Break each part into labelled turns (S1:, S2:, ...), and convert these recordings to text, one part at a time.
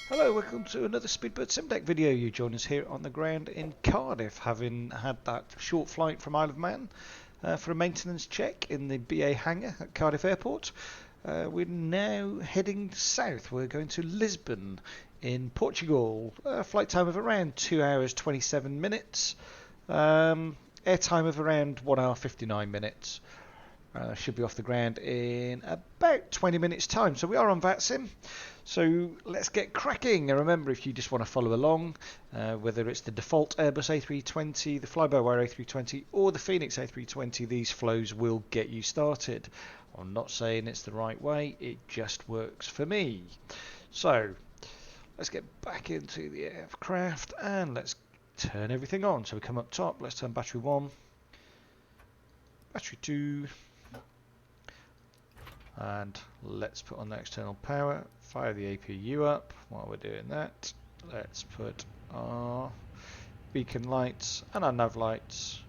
S1: Hello, welcome to another Speedbird Sim Deck video. You join us here on the ground in Cardiff, having had that short flight from Isle of Man for a maintenance check in the BA hangar at Cardiff Airport. We're now heading south. We're going to Lisbon in Portugal. Flight time of around 2 hours 27 minutes. Air time of around 1 hour 59 minutes. Should be off the ground in about 20 minutes time. So we are on VATSIM. So let's get cracking. And remember, if you just want to follow along, whether it's the default Airbus A320, the fly-by-wire A320 or the Fenix A320, these flows will get you started. I'm not saying it's the right way, it just works for me. So let's get back into the aircraft and let's turn everything on. So we come up top, let's turn battery 1, battery 2, and let's put on the external power, fire the APU up. While we're doing that, let's put our beacon lights and our nav lights.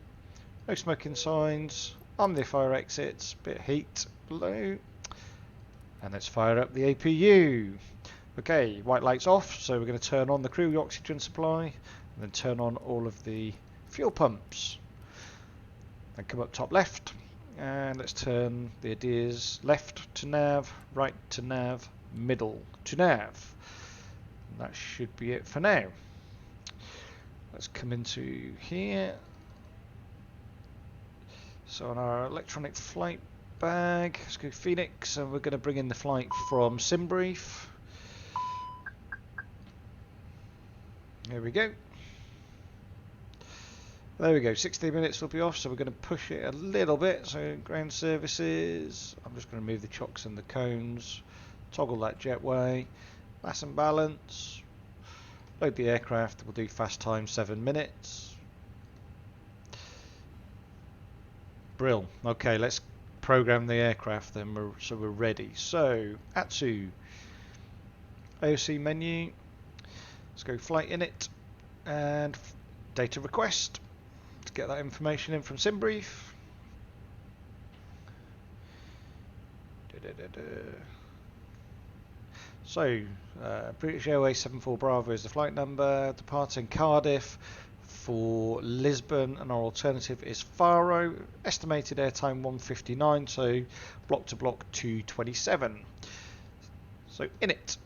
S1: No smoking signs, on the fire exits, bit of heat below, and let's fire up the APU. Okay, white lights off, so we're going to turn on the crew oxygen supply and then turn on all of the fuel pumps. Then come up top left. And let's turn the ideas left to nav, right to nav, middle to nav. And that should be it for now. Let's come into here. So on our electronic flight bag, let's go Phoenix, and we're going to bring in the flight from SimBrief. There we go. There we go, 16 minutes will be off, so we're going to push it a little bit. So ground services, I'm just going to move the chocks and the cones, toggle that jetway, mass and balance, load the aircraft, we'll do fast time 7 minutes. Brill. Okay, let's program the aircraft then, so we're ready. So, ATSU, AOC menu, let's go flight init, and data request. To get that information in from SimBrief. So, British Airways 74 Bravo is the flight number, departing Cardiff for Lisbon, and our alternative is Faro, estimated airtime 159, so block to block 227. So init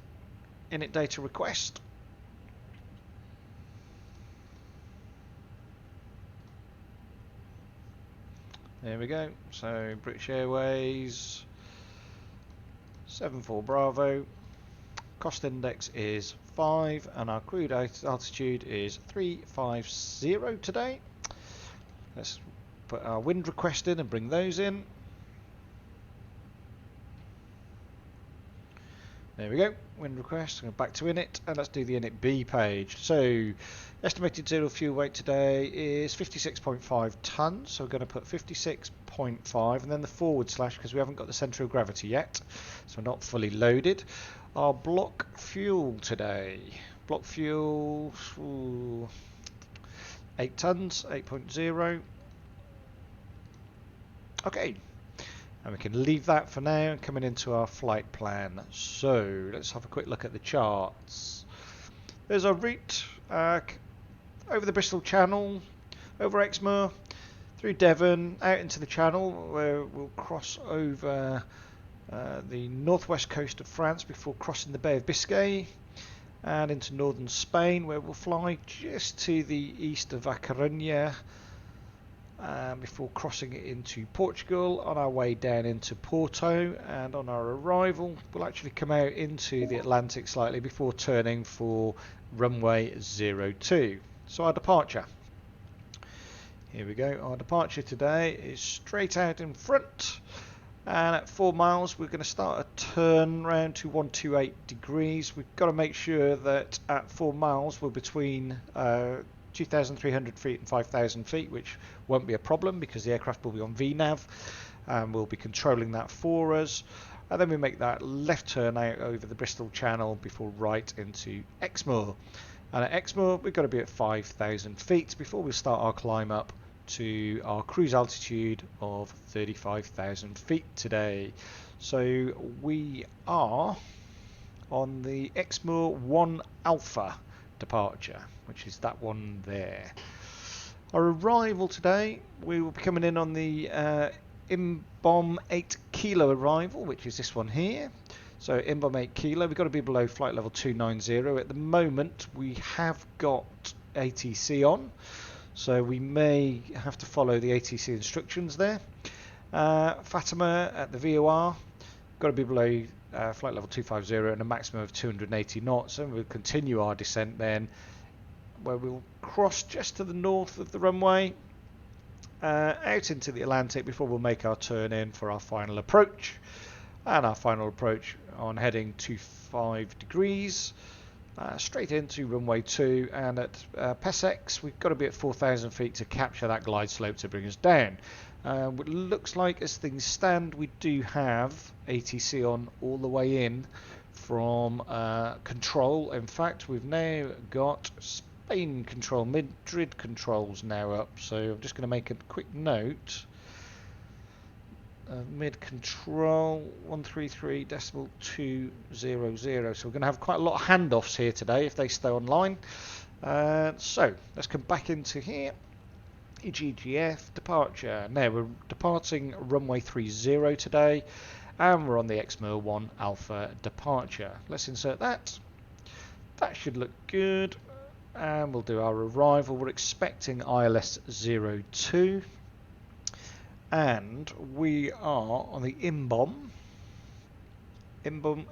S1: data request. There we go, so British Airways 74 Bravo, cost index is 5 and our cruise altitude is 350 today. Let's put our wind request in and bring those in. There we go, wind request, go back to init and let's do the init B page. So estimated zero fuel weight today is 56.5 tonnes, so we're going to put 56.5 and then the forward slash because we haven't got the centre of gravity yet, so we're not fully loaded. Our block fuel today, block fuel, 8 tonnes, 8.0. Okay. And we can leave that for now and coming into our flight plan. So let's have a quick look at the charts. There's our route over the Bristol Channel, over Exmoor, through Devon, out into the Channel where we'll cross over the northwest coast of France before crossing the Bay of Biscay and into northern Spain where we'll fly just to the east of A Coruña. Before crossing it into Portugal on our way down into Porto, and on our arrival we'll actually come out into the Atlantic slightly before turning for runway 02. So our departure, here we go, our departure today is straight out in front, and at 4 miles we're going to start a turn round to 128 degrees. We've got to make sure that at 4 miles we're between 2,300 feet and 5,000 feet, which won't be a problem because the aircraft will be on VNAV and we'll be controlling that for us. And then we make that left turn out over the Bristol Channel before right into Exmoor. And at Exmoor we've got to be at 5,000 feet before we start our climb up to our cruise altitude of 35,000 feet today. So we are on the Exmoor 1 Alpha departure, which is that one there. Our arrival today, we will be coming in on the IMBOM 8 kilo arrival, which is this one here. So IMBOM 8 kilo, we've got to be below flight level 290. At the moment, we have got ATC on, so we may have to follow the ATC instructions there. Fatima at the VOR, got to be below flight level 250 and a maximum of 280 knots, and we'll continue our descent then, where we'll cross just to the north of the runway, out into the Atlantic before we'll make our turn in for our final approach. And our final approach on heading 25 degrees, straight into runway 2, and at PESEX we've got to be at 4,000 feet to capture that glide slope to bring us down. It looks like as things stand we do have ATC on all the way in from control. In fact, we've now got Spain control, Madrid controls now up, so I'm just going to make a quick note. Mid control 133.200. So we're going to have quite a lot of handoffs here today if they stay online. So let's come back into here. EGFF departure. Now we're departing runway 30 today, and we're on the Exmoor 1 Alpha departure. Let's insert that. That should look good, and we'll do our arrival. We're expecting ILS 02. And we are on the IMBOM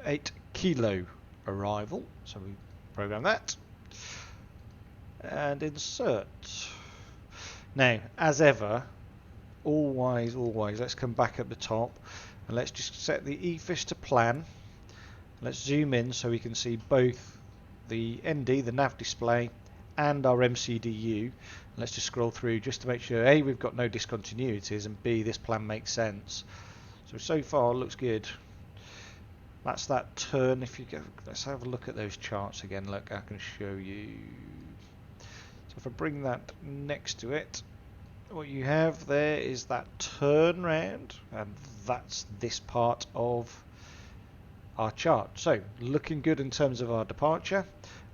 S1: 8 kilo arrival. So we program that and insert. Now, as ever, always, let's come back at the top and let's just set the EFIS to plan. Let's zoom in so we can see both the ND, the nav display, and our MCDU. Let's just scroll through just to make sure A, we've got no discontinuities, and B, this plan makes sense. So far looks good. That's that turn. If you go, let's have a look at those charts again. Look, I can show you. So if I bring that next to it, what you have there is that turn round, and that's this part of our chart. So looking good in terms of our departure.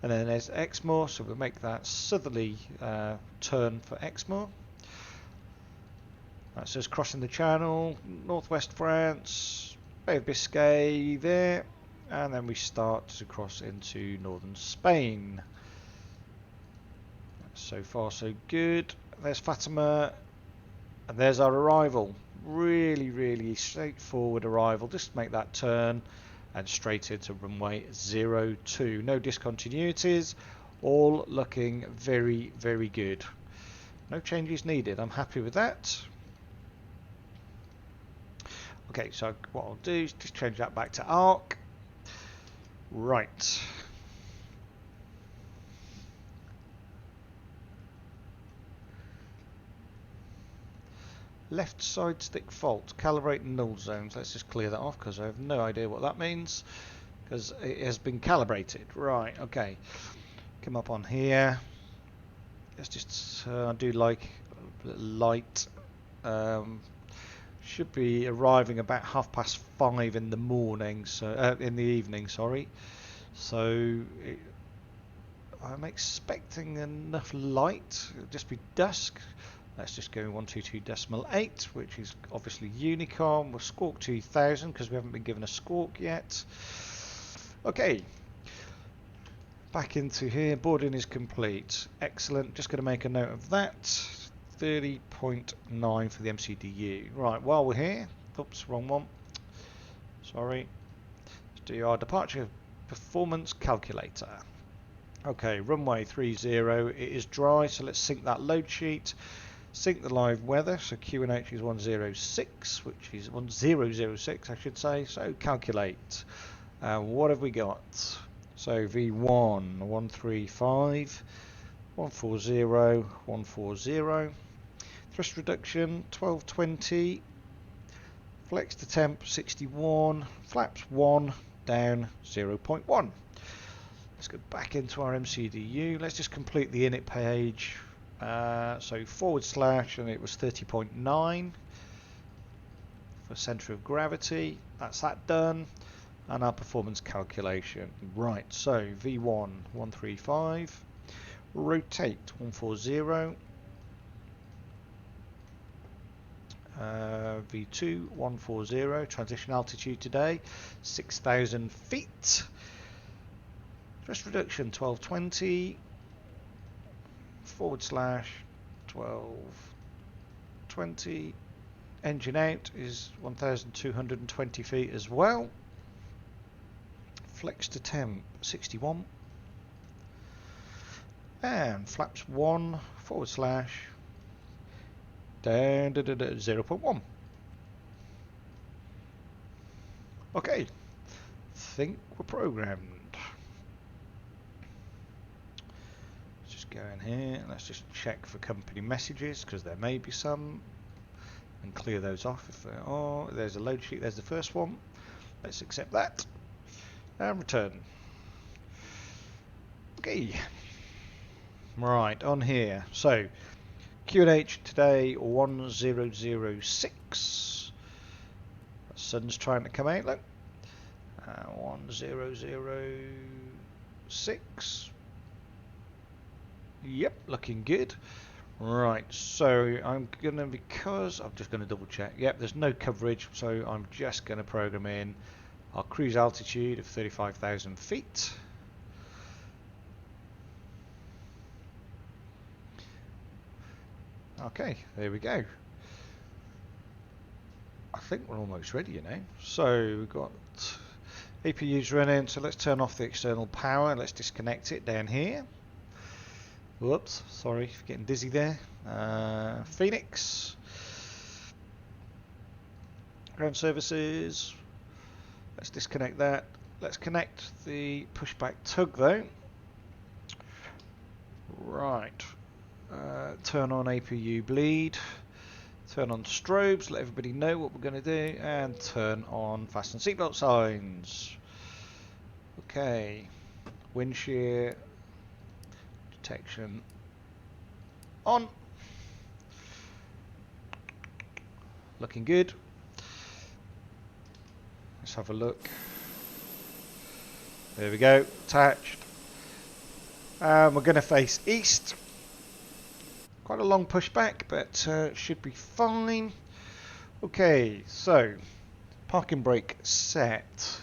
S1: And then there's Exmoor, so we'll make that southerly turn for Exmoor. That's us crossing the channel, northwest France, Bay of Biscay there, and then we start to cross into northern Spain. So far so good. There's Fatima, and there's our arrival. Really straightforward arrival. Just make that turn and straight into runway 02. No discontinuities, all looking very good. No changes needed. I'm happy with that. Okay, so what I'll do is just change that back to ARC. Right. Left side stick fault, calibrate null zones. Let's just clear that off because I have no idea what that means, because it has been calibrated. Right, okay. Come up on here. Let's just I do like light. Should be arriving about 5:30 in the morning, so in the evening, sorry. So I'm expecting enough light. It'll just be dusk. Let's just go 122.8, which is obviously Unicorn. We'll squawk 2000 because we haven't been given a squawk yet. Okay, back into here. Boarding is complete. Excellent. Just going to make a note of that. 30.9 for the MCDU. Right, while we're here, oops, wrong one. Sorry. Let's do our departure performance calculator. Okay, runway 30. It is dry, so let's sync that load sheet. Sync the live weather, so QNH is 106, which is 1006 I should say, so calculate. What have we got? So V1, 135, 140, 140, thrust reduction 1220, flex to temp 61, flaps 1, down 0.1. Let's go back into our MCDU. Let's just complete the init page. So / and it was 30.9 for centre of gravity. That's that done. and our performance calculation. Right, so V1 135, rotate 140, V2 140, transition altitude today 6,000 feet, thrust reduction 1220, /1220, engine out is 1,220 feet as well, flex to temp 61, and flaps 1 / down 0.1. Okay, think we're programmed. Let's just go in here and let's just check for company messages, because there may be some, and clear those off if there are. There's a load sheet, there's the first one. Let's accept that and return. Okay, right, on here, so QNH today 1006. The sun's trying to come out, look. 1006. Yep, looking good. Right, so I'm gonna, because I'm just gonna double check. Yep, there's no coverage, so I'm just gonna program in our cruise altitude of 35,000 feet. Okay, there we go. I think we're almost ready, you know. So we've got APUs running, so let's turn off the external power. Let's disconnect it down here. Whoops, sorry for getting dizzy there. Phoenix. Ground services. Let's disconnect that. Let's connect the pushback tug though. Right. Turn on APU bleed, turn on strobes, let everybody know what we're going to do, and turn on fasten seatbelt signs. Okay, wind shear detection on, looking good. Let's have a look. There we go, attached. We're going to face east. Quite a long pushback, but should be fine. Okay, so parking brake set.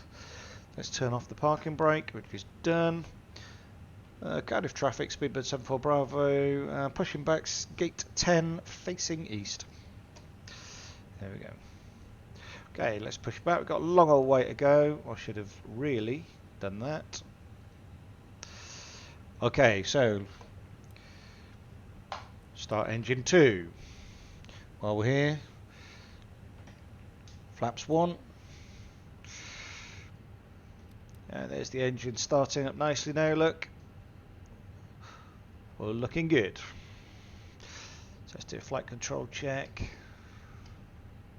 S1: Let's turn off the parking brake, which is done. Cardiff traffic, Speedbird 74 Bravo, pushing back gate 10, facing east. There we go. Okay, let's push back. We've got a long old way to go. I should have really done that. Okay, so start engine 2. While we're here, flaps 1. And there's the engine starting up nicely now, look. Well, looking good. So let's do a flight control check.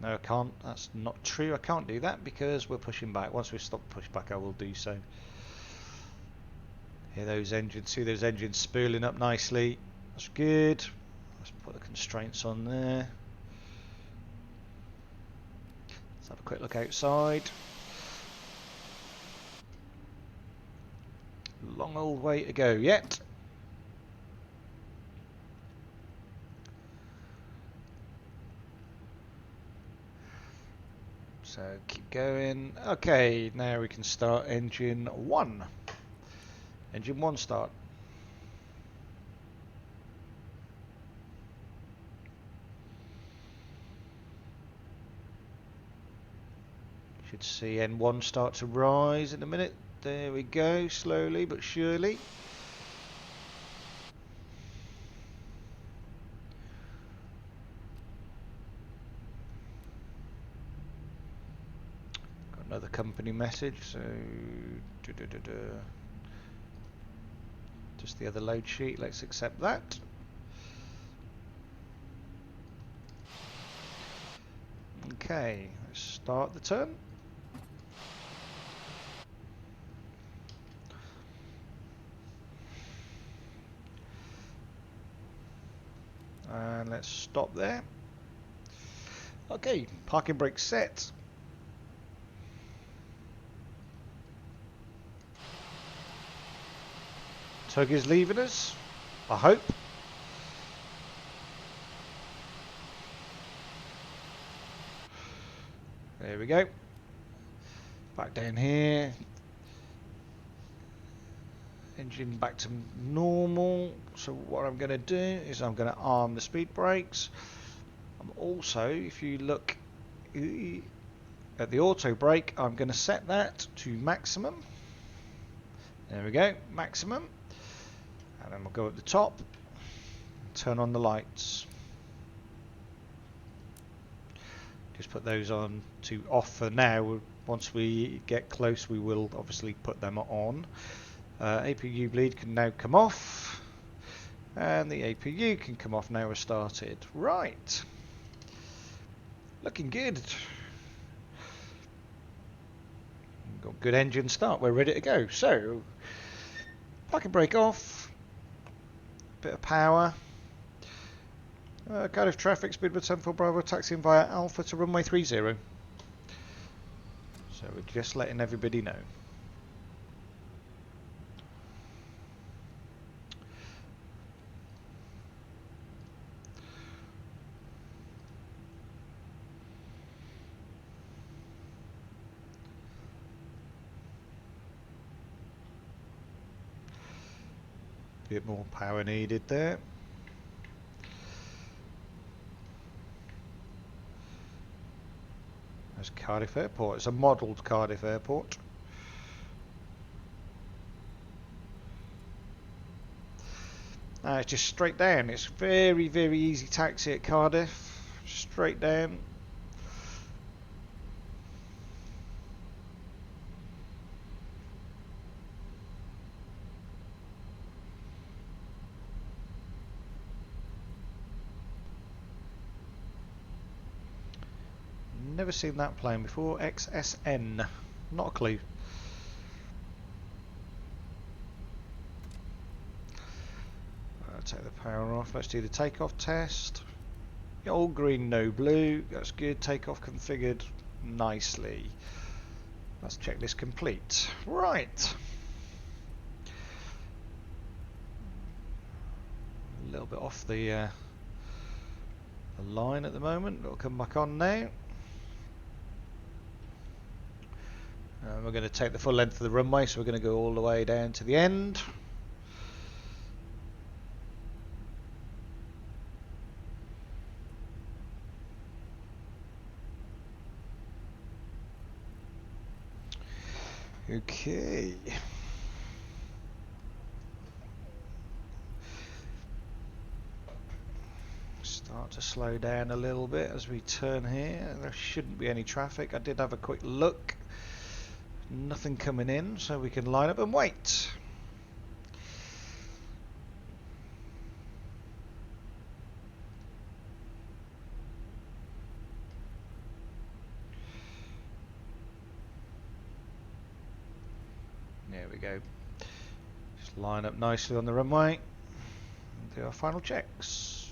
S1: No, I can't. That's not true. I can't do that because we're pushing back. Once we stop pushback, I will do so. Hear those engines, see those engines spooling up nicely. That's good. Let's put the constraints on there. Let's have a quick look outside. Long old way to go yet. So keep going. Okay, now we can start engine 1. Engine 1 start. Should see N1 start to rise in a minute. There we go, slowly but surely. Got another company message, so just the other load sheet, let's accept that. Okay, let's start the turn. And let's stop there. Okay, parking brake set. Tug is leaving us, I hope. There we go. Back down here. Engine back to normal. So what I'm going to do is I'm going to arm the speed brakes. I'm also, if you look at the auto brake, I'm going to set that to maximum. There we go, maximum. And then we'll go at the top, turn on the lights. Just put those on to off for now. Once we get close, we will obviously put them on. APU bleed can now come off, and the APU can come off now we're started. Right, looking good. Got good engine start, we're ready to go. So, parking brake off, bit of power. Cardiff traffic, Speedbird 74 Bravo, taxiing via Alpha to runway 30. So we're just letting everybody know. Bit more power needed there. There's Cardiff Airport. It's a modelled Cardiff Airport. It's just straight down. It's very, very easy taxi at Cardiff. Straight down. Never seen that plane before. XSN. Not a clue. I'll take the power off. Let's do the takeoff test. All green, no blue. That's good. Takeoff configured nicely. That's checklist complete. Right. A little bit off the line at the moment. It'll come back on now. We're going to take the full length of the runway, so we're going to go all the way down to the end. Okay. Start to slow down a little bit as we turn here. There shouldn't be any traffic. I did have a quick look. Nothing coming in, so we can line up and wait. There we go. Just line up nicely on the runway and do our final checks.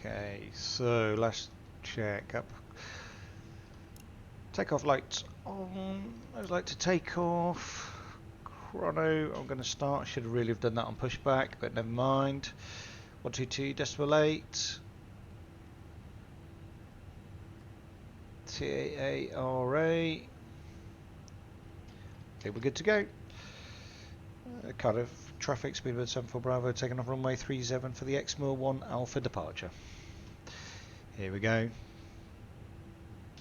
S1: Okay, so let's check up. Takeoff lights on. I'd like to take off. Chrono, I'm going to start. I should really have done that on pushback, but never mind. 122.8. TARA. Okay, we're good to go. Cardiff traffic, Speedbird 74 Bravo, taking off runway 37 for the Exmoor 1 Alpha departure. Here we go.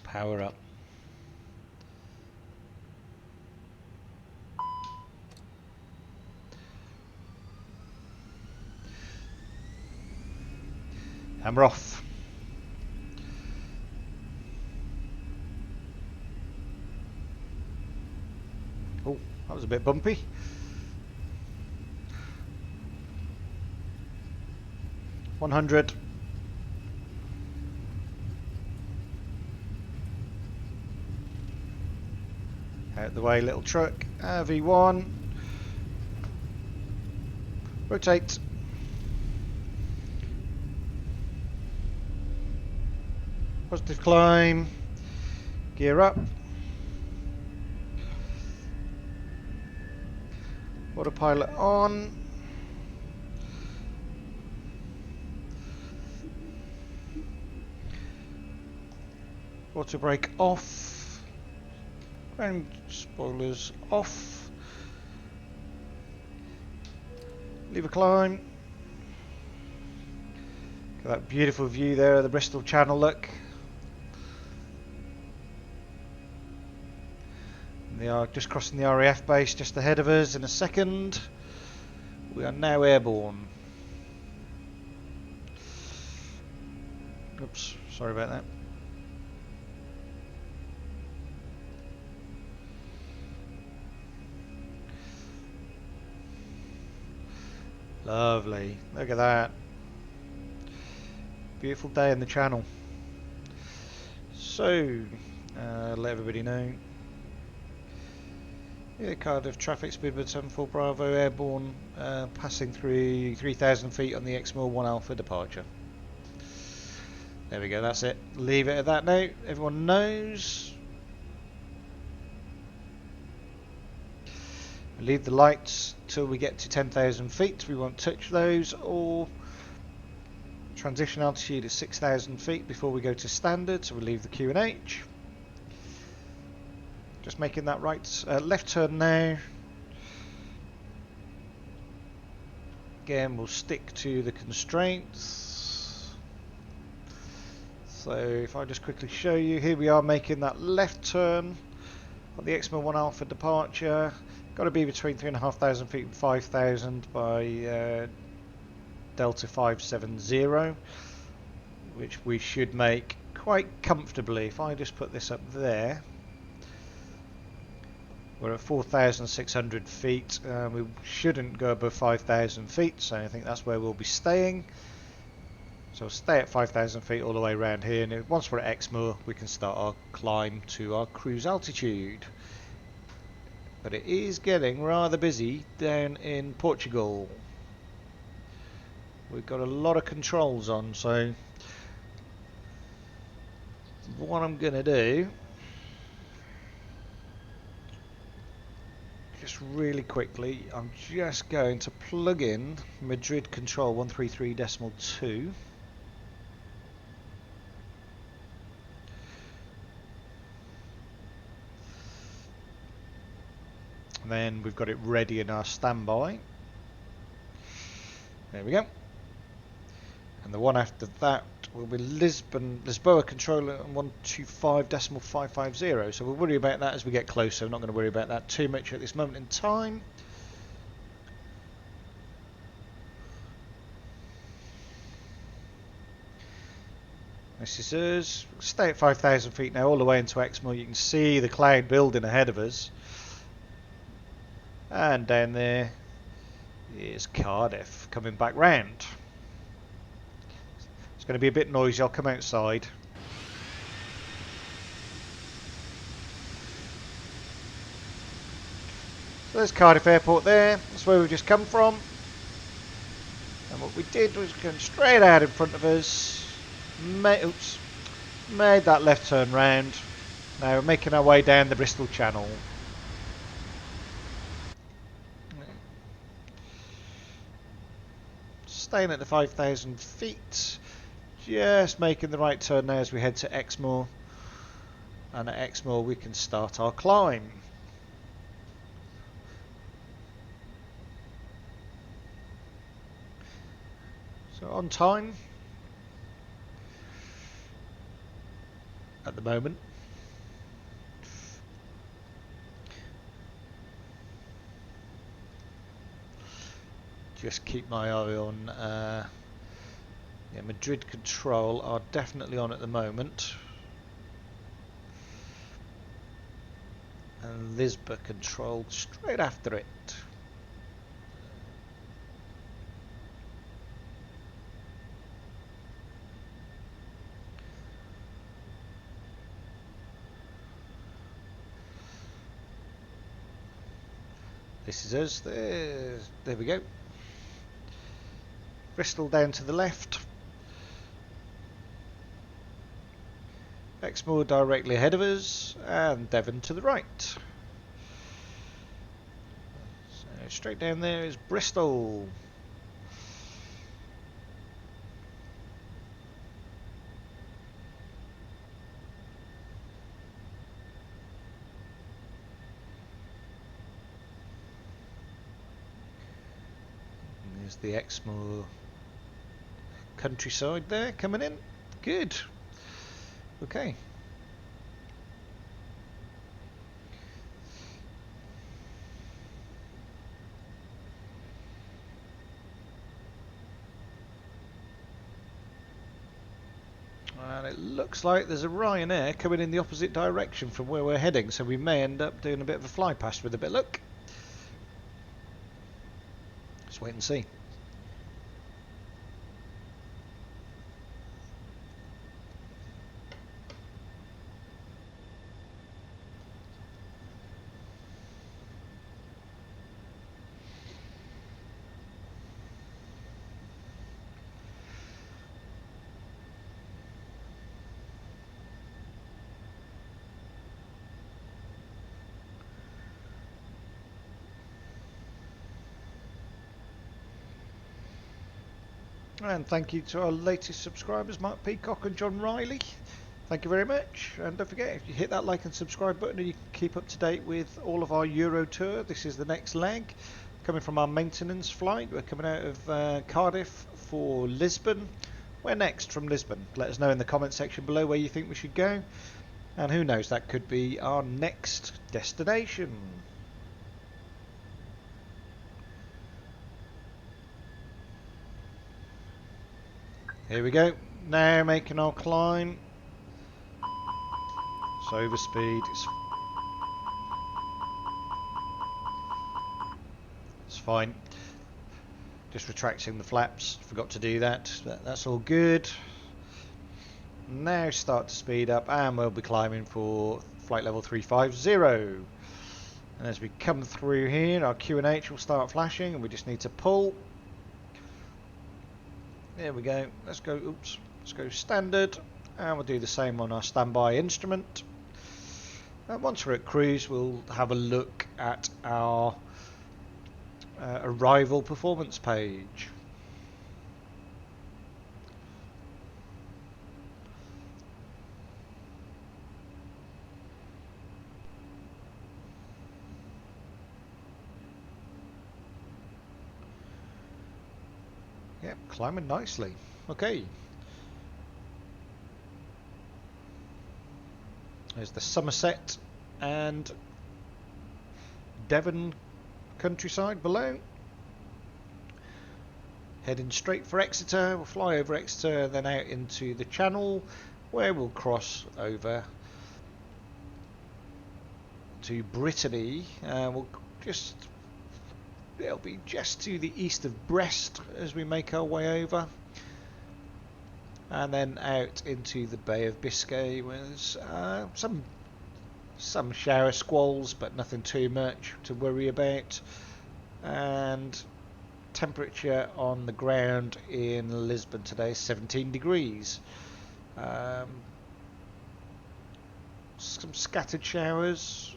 S1: Power up. Hammer off. Oh, that was a bit bumpy. $100. Out the way, little truck. V1. Rotate. Positive climb. Gear up. Autopilot on. Auto brake off. Ground spoilers off. Lever climb. Got that beautiful view there of the Bristol Channel, look. They are just crossing the RAF base just ahead of us in a second. We are now airborne. Oops, sorry about that. Lovely, look at that. Beautiful day in the Channel. So, let everybody know. Yeah, Cardiff traffic, Speedbird 74 Bravo, airborne, passing through 3,000 feet on the Exmoor 1 Alpha departure. There we go, that's it. Leave it at that now. Everyone knows. Leave the lights till we get to 10,000 feet. We won't touch those, or transition altitude is 6,000 feet before we go to standard, so we'll leave the Q&H. Just making that right left turn now. Again, we'll stick to the constraints. So if I just quickly show you, here we are making that left turn on the Exmoor 1 Alpha departure. Got to be between 3,500 feet and 5,000 by Delta 570, which we should make quite comfortably. If I just put this up there, we're at 4,600 feet. We shouldn't go above 5,000 feet, so I think that's where we'll be staying. So we'll stay at 5,000 feet all the way around here, and once we're at Exmoor, we can start our climb to our cruise altitude. But it is getting rather busy down in Portugal. We've got a lot of controls on, so what I'm going to do, just really quickly, I'm just going to plug in Madrid control 133.2. And then we've got it ready in our standby. There we go. And the one after that will be Lisboa controller 125.550. So we'll worry about that as we get closer. I'm not going to worry about that too much at this moment in time. This is us. We'll stay at 5,000 feet now, all the way into Exmoor. You can see the cloud building ahead of us. And down there is Cardiff coming back round. It's going to be a bit noisy. I'll come outside. So there's Cardiff Airport there. That's where we've just come from. And what we did was go straight out in front of us. Made that left turn round. Now we're making our way down the Bristol Channel. Staying at the 5,000 feet. Just making the right turn now as we head to Exmoor. And at Exmoor we can start our climb. So on time at the moment. Just keep my eye on yeah, Madrid control are definitely on at the moment, and Lisbon control straight after it. This is us. There we go. Bristol down to the left. Exmoor directly ahead of us, and Devon to the right. So straight down there is Bristol. And there's the Exmoor countryside there coming in. Good. Okay. And it looks like there's a Ryanair coming in the opposite direction from where we're heading, so we may end up doing a bit of a fly past with a bit of luck. Let's wait and see. And thank you to our latest subscribers, Mark Peacock and John Riley. Thank you very much. And don't forget, if you hit that like and subscribe button, you can keep up to date with all of our Euro tour. This is the next leg, coming from our maintenance flight. We're coming out of Cardiff for Lisbon. Where next from Lisbon? Let us know in the comment section below where you think we should go. And who knows, that could be our next destination. Here we go, now making our climb. It's over speed, it's fine. Just retracting the flaps, forgot to do that, but that's all good. Now start to speed up and we'll be climbing for flight level 350. And as we come through here, our QNH will start flashing and we just need to pull. There we go. Let's go. Oops. Let's go standard, and we'll do the same on our standby instrument. And once we're at cruise, we'll have a look at our arrival performance page. Yep, climbing nicely. Okay. There's the Somerset and Devon countryside below. Heading straight for Exeter. We'll fly over Exeter, then out into the Channel, where we'll cross over to Brittany. It'll be just to the east of Brest as we make our way over, and then out into the Bay of Biscay with some shower squalls, but nothing too much to worry about. And temperature on the ground in Lisbon today is 17 degrees. Some scattered showers.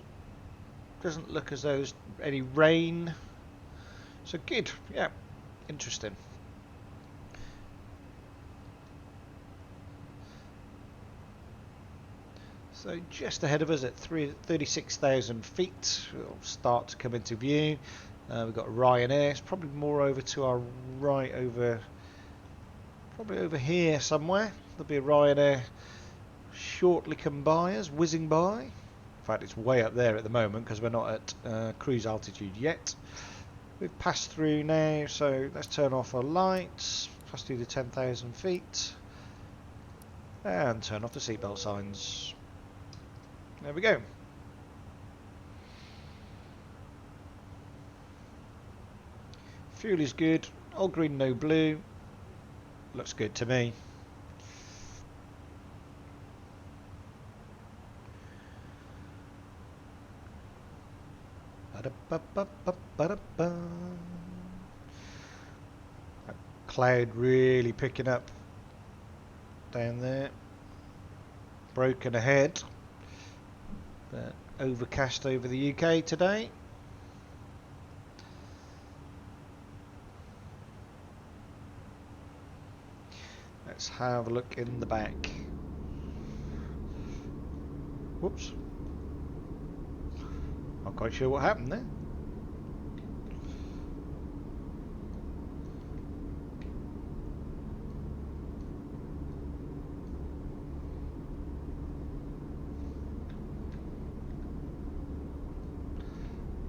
S1: Doesn't look as though there's any rain. So good, yeah, interesting. So just ahead of us at 36,000 feet, we'll start to come into view. We've got Ryanair. It's probably more over to our right, probably over here somewhere. There'll be a Ryanair shortly come by us, whizzing by. In fact, it's way up there at the moment because we're not at cruise altitude yet. We've passed through now, so let's turn off our lights, pass through the 10,000 feet, and turn off the seatbelt signs. There we go. Fuel is good, all green, no blue. Looks good to me. That cloud really picking up down there. broken ahead, but overcast over the UK today. Let's have a look in the back. Whoops. Not quite sure what happened there.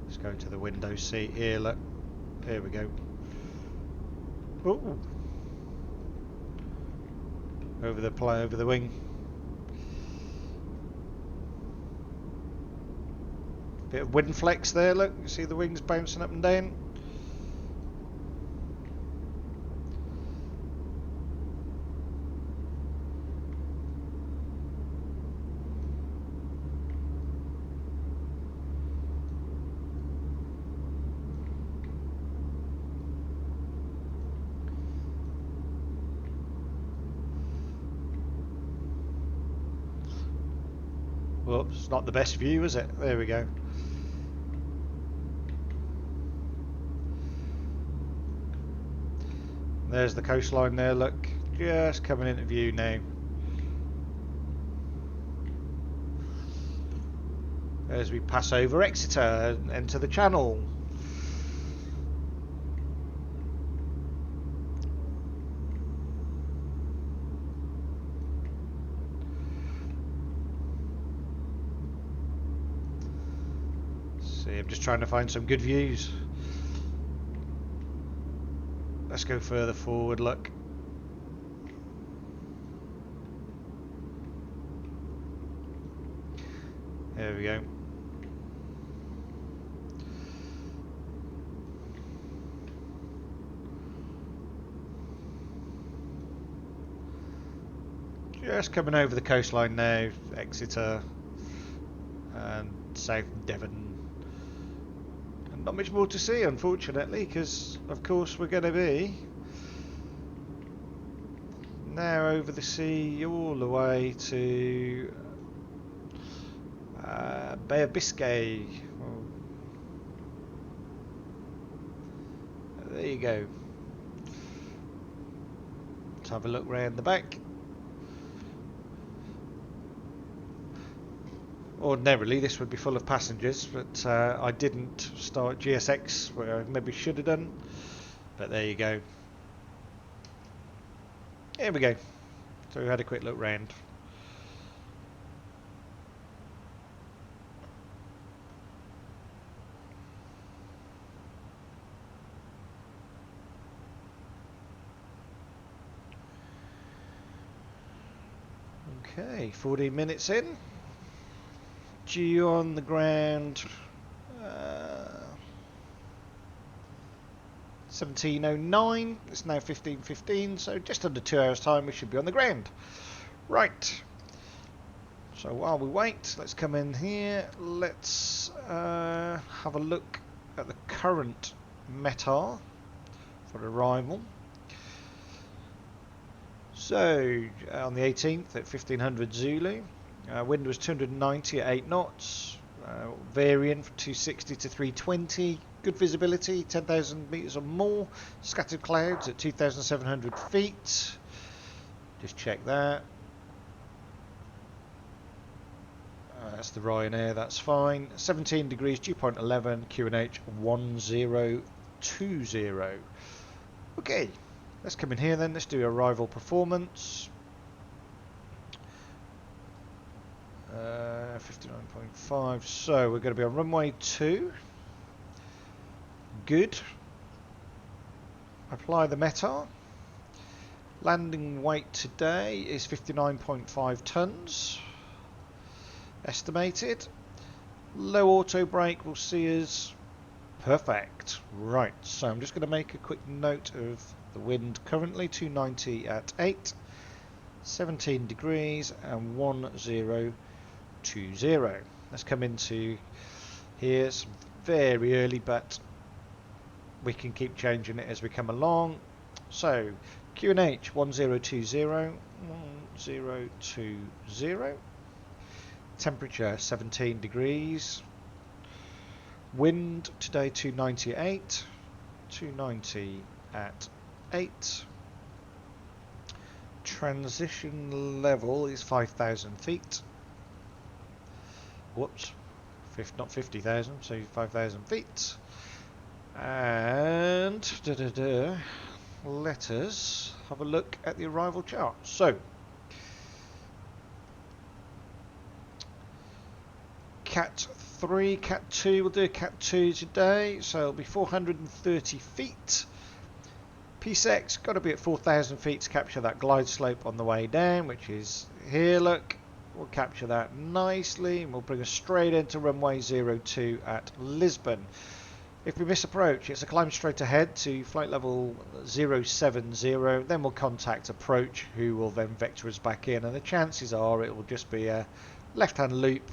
S1: Let's go to the window seat here, look. Here we go. Ooh. Over the wing. Bit of wind flex there, look. You see the wings bouncing up and down. Whoops, not the best view, is it? There we go. There's the coastline there, look. Just coming into view now. As we pass over Exeter and enter the channel. See, I'm just trying to find some good views. Let's go further forward, look. There we go. Just coming over the coastline now, Exeter and South Devon. And not much more to see, unfortunately, because of course we're going to be now over the sea all the way to Bay of Biscay. Well, there you go. Let's have a look round the back. Ordinarily this would be full of passengers, but I didn't start GSX where I maybe should have done, but there you go. Here we go. So we had a quick look round. Okay, 14 minutes in. Due on the ground 17:09. It's now 15:15, so just under 2 hours time we should be on the ground. Right, so while we wait, let's come in here. Let's have a look at the current METAR for arrival. So on the 18th at 1500 Zulu, wind was 290 at 8 knots, varying from 260 to 320, good visibility, 10,000 metres or more, scattered clouds at 2,700 feet, just check that. That's the Ryanair, that's fine. 17 degrees, dew point 11, QNH 1020. Okay, let's come in here then, let's do arrival performance. 59.5, so we're going to be on runway 2. Good. Apply the METAR. Landing weight today is 59.5 tons. Estimated. Low auto brake will see us perfect. Right, so I'm just going to make a quick note of the wind currently, 290 at 8, 17 degrees and 1020. Let's come into here. It's very early, but we can keep changing it as we come along. So QNH 1020, 1020. Temperature 17 degrees. Wind today 298. 290 at 8. Transition level is 5,000 feet. Whoops, not 50,000, so 5,000 feet. And let us have a look at the arrival chart. So, Cat 3, Cat 2, we'll do a Cat 2 today, so it'll be 430 feet. P6, got to be at 4,000 feet to capture that glide slope on the way down, which is here, look. We'll capture that nicely, and we'll bring us straight into runway 02 at Lisbon. If we miss approach, it's a climb straight ahead to flight level 070, then we'll contact approach, who will then vector us back in, and the chances are it will just be a left-hand loop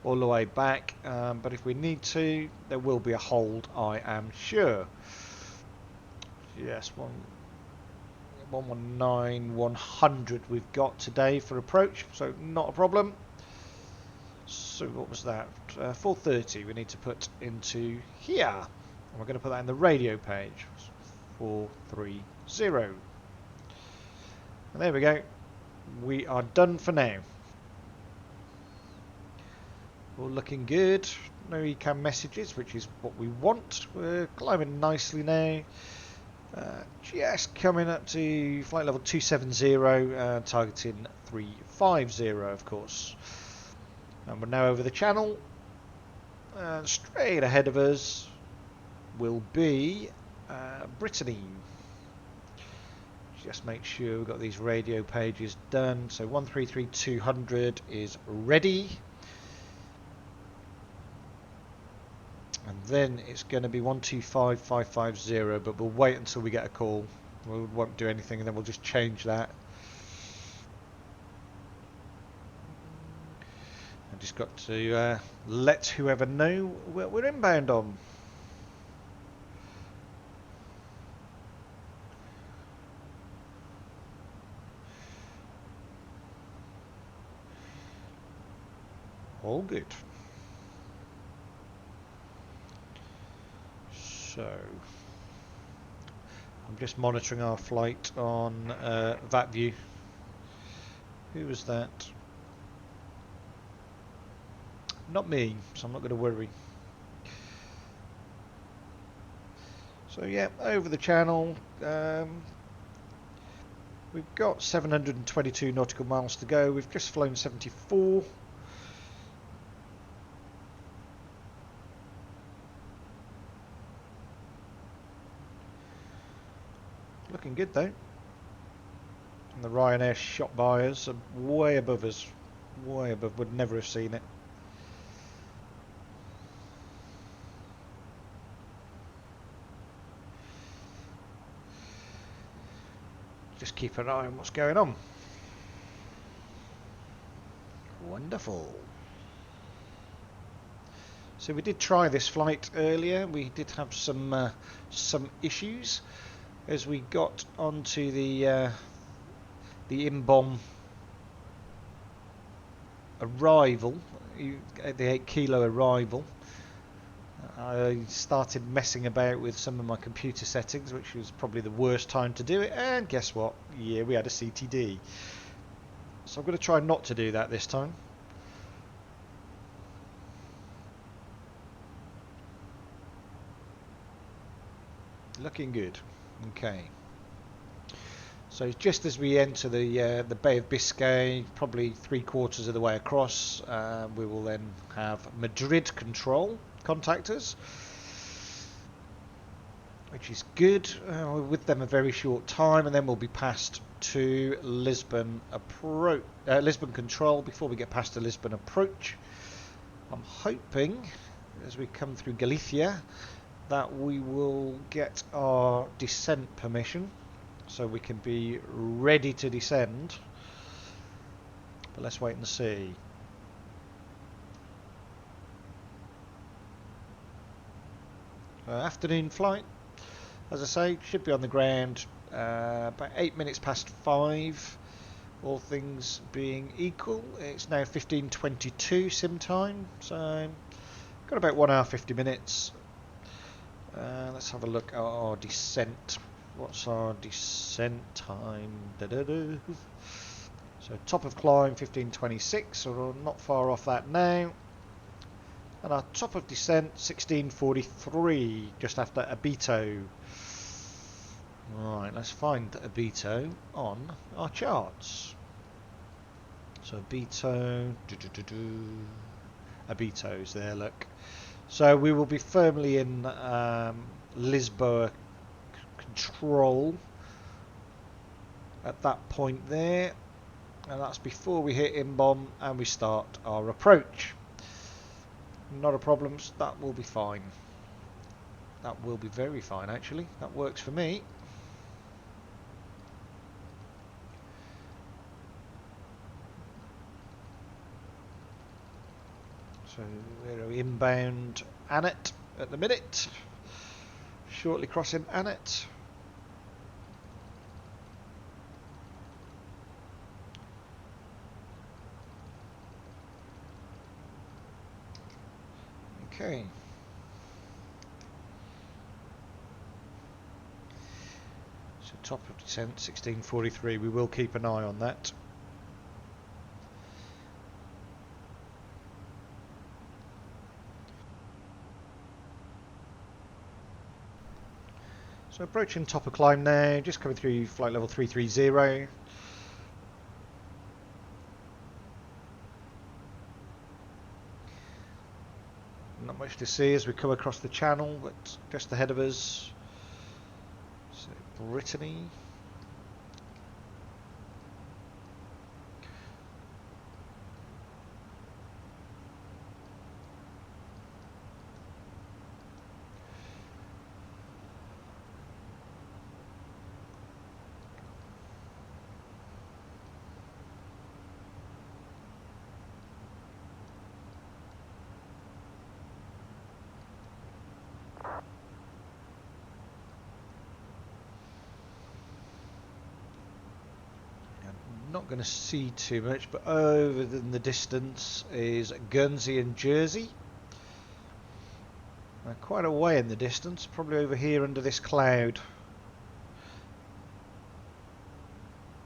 S1: all the way back, but if we need to, there will be a hold, I am sure. Yes, 119, 100 we've got today for approach, so not a problem. So what was that? 430 we need to put into here. And we're going to put that in the radio page. 430. And there we go. We are done for now. All looking good. No ECAM messages, which is what we want. We're climbing nicely now. Just coming up to flight level 270, targeting 350 of course. And we're now over the channel, and straight ahead of us will be Brittany. Just make sure we've got these radio pages done. So 133200 is ready. And then it's going to be 125550, but we'll wait until we get a call. We won't do anything, and then we'll just change that. I've just got to let whoever know what we're inbound on. All good. So, I'm just monitoring our flight on VatView. Who was that? Not me, so I'm not going to worry. So yeah, over the channel. We've got 722 nautical miles to go. We've just flown 74. Looking good though. And the Ryanair shot by us are way above us. Way above. Would never have seen it. Just keep an eye on what's going on. Wonderful. So we did try this flight earlier. We did have some issues as we got onto the in-bomb arrival, the 8 kilo arrival. I started messing about with some of my computer settings, which was probably the worst time to do it, and guess what? Yeah, we had a CTD. So I'm going to try not to do that this time. Looking good. Okay. So just as we enter the Bay of Biscay, probably 3/4 of the way across, we will then have Madrid control contact us, which is good. We're with them a very short time, and then we'll be passed to Lisbon Lisbon control before we get past the Lisbon approach. I'm hoping as we come through Galicia that we will get our descent permission so we can be ready to descend, but let's wait and see. Afternoon flight, as I say, should be on the ground about 8 minutes past 5. all things being equal. It's now 15:22 sim time, so got about 1 hour 50 minutes. Let's have a look at our descent. What's our descent time? Da-da-da. So top of climb 15:26, so we're not far off that now. And our top of descent 16:43, just after Abito. Right, let's find Abito on our charts. So Abito, Abito's there, look. So we will be firmly in Lisbon control at that point there, and that's before we hit Imbom and we start our approach. Not a problem, that will be fine. That will be very fine actually, that works for me. So we're inbound Annet at the minute, shortly crossing Annet. Okay. So top of descent 16:43, we will keep an eye on that. So approaching top of climb now, just coming through flight level 330. Not much to see as we come across the channel, but just ahead of us, so Brittany. Not going to see too much, but over in the distance is Guernsey and Jersey. Quite a way in the distance, probably over here under this cloud.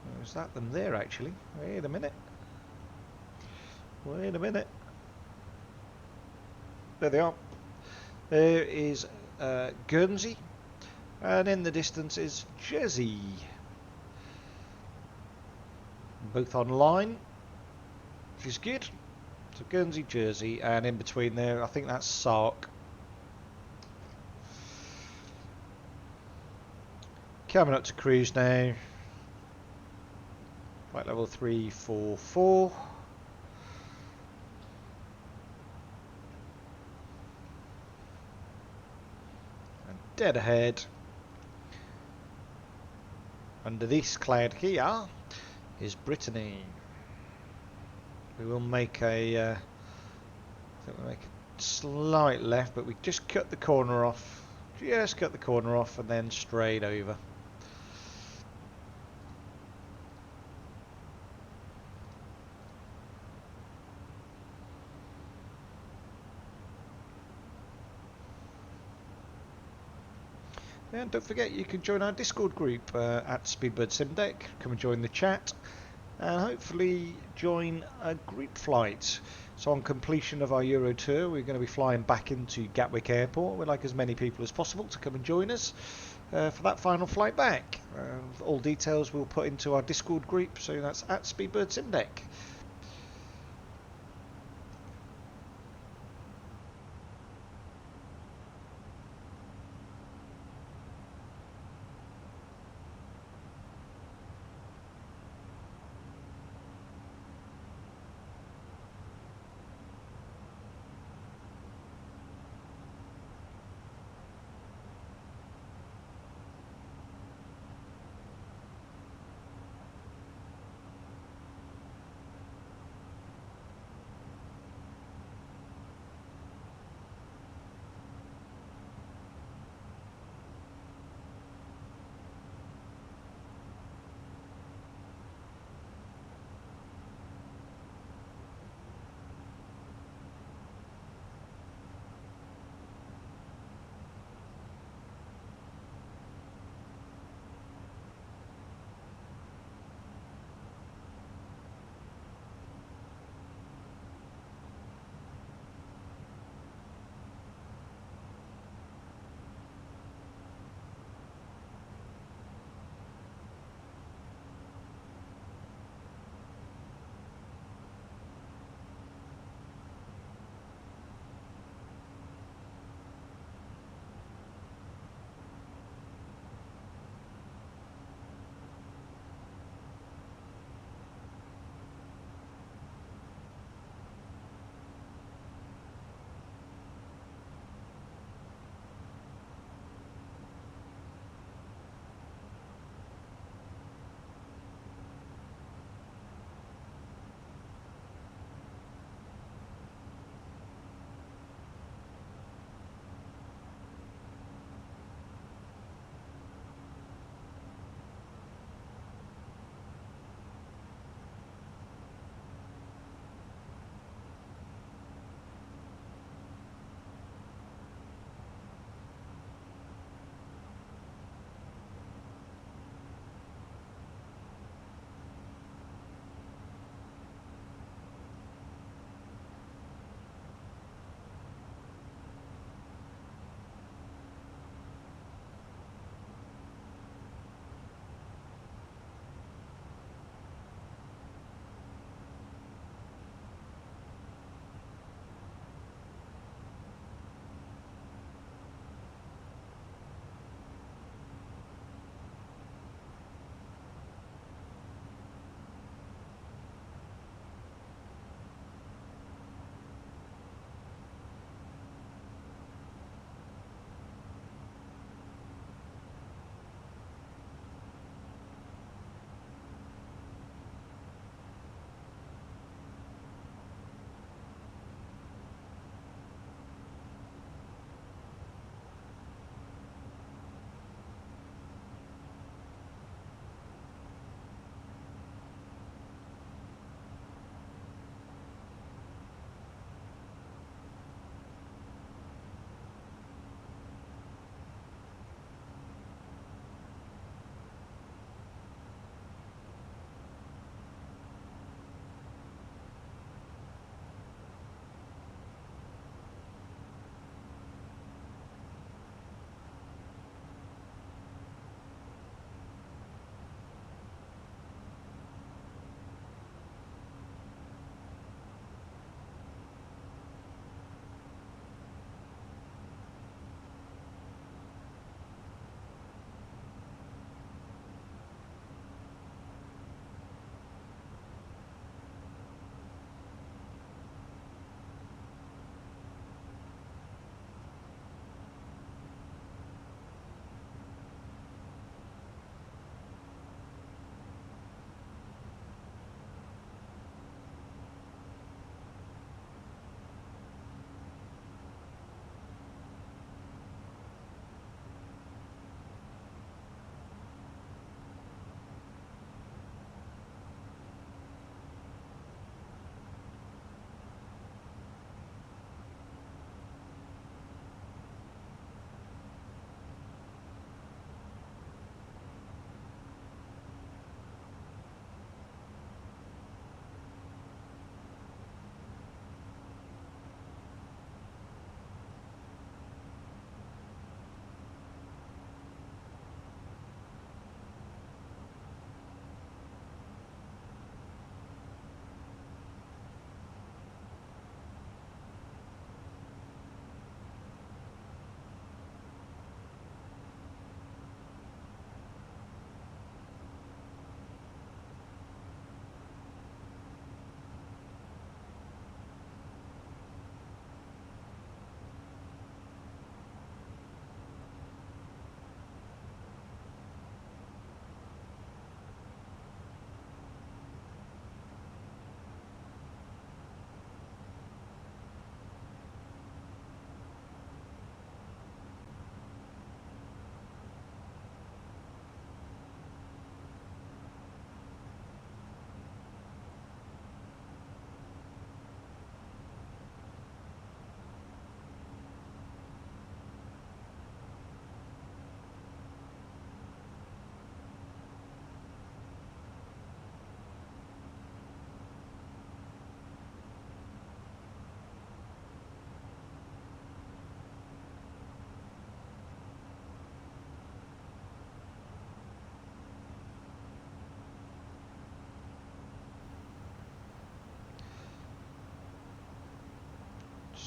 S1: Oh, is that them there actually? Wait a minute. Wait a minute. There they are. There is Guernsey, and in the distance is Jersey. Both online, which is good. So Guernsey, Jersey, and in between there, I think that's Sark. Coming up to cruise now. Flight level 344. And dead ahead, under this cloud here, is Brittany. We will make a, I think we'll make a slight left, but we just cut the corner off. Just cut the corner off and then straight over. And don't forget, you can join our Discord group at Speedbird Sim Deck. Come and join the chat, and hopefully join a group flight. So on completion of our Euro tour, we're going to be flying back into Gatwick Airport. We'd like as many people as possible to come and join us for that final flight back. All details we'll put into our Discord group, so that's at Speedbird Sim Deck.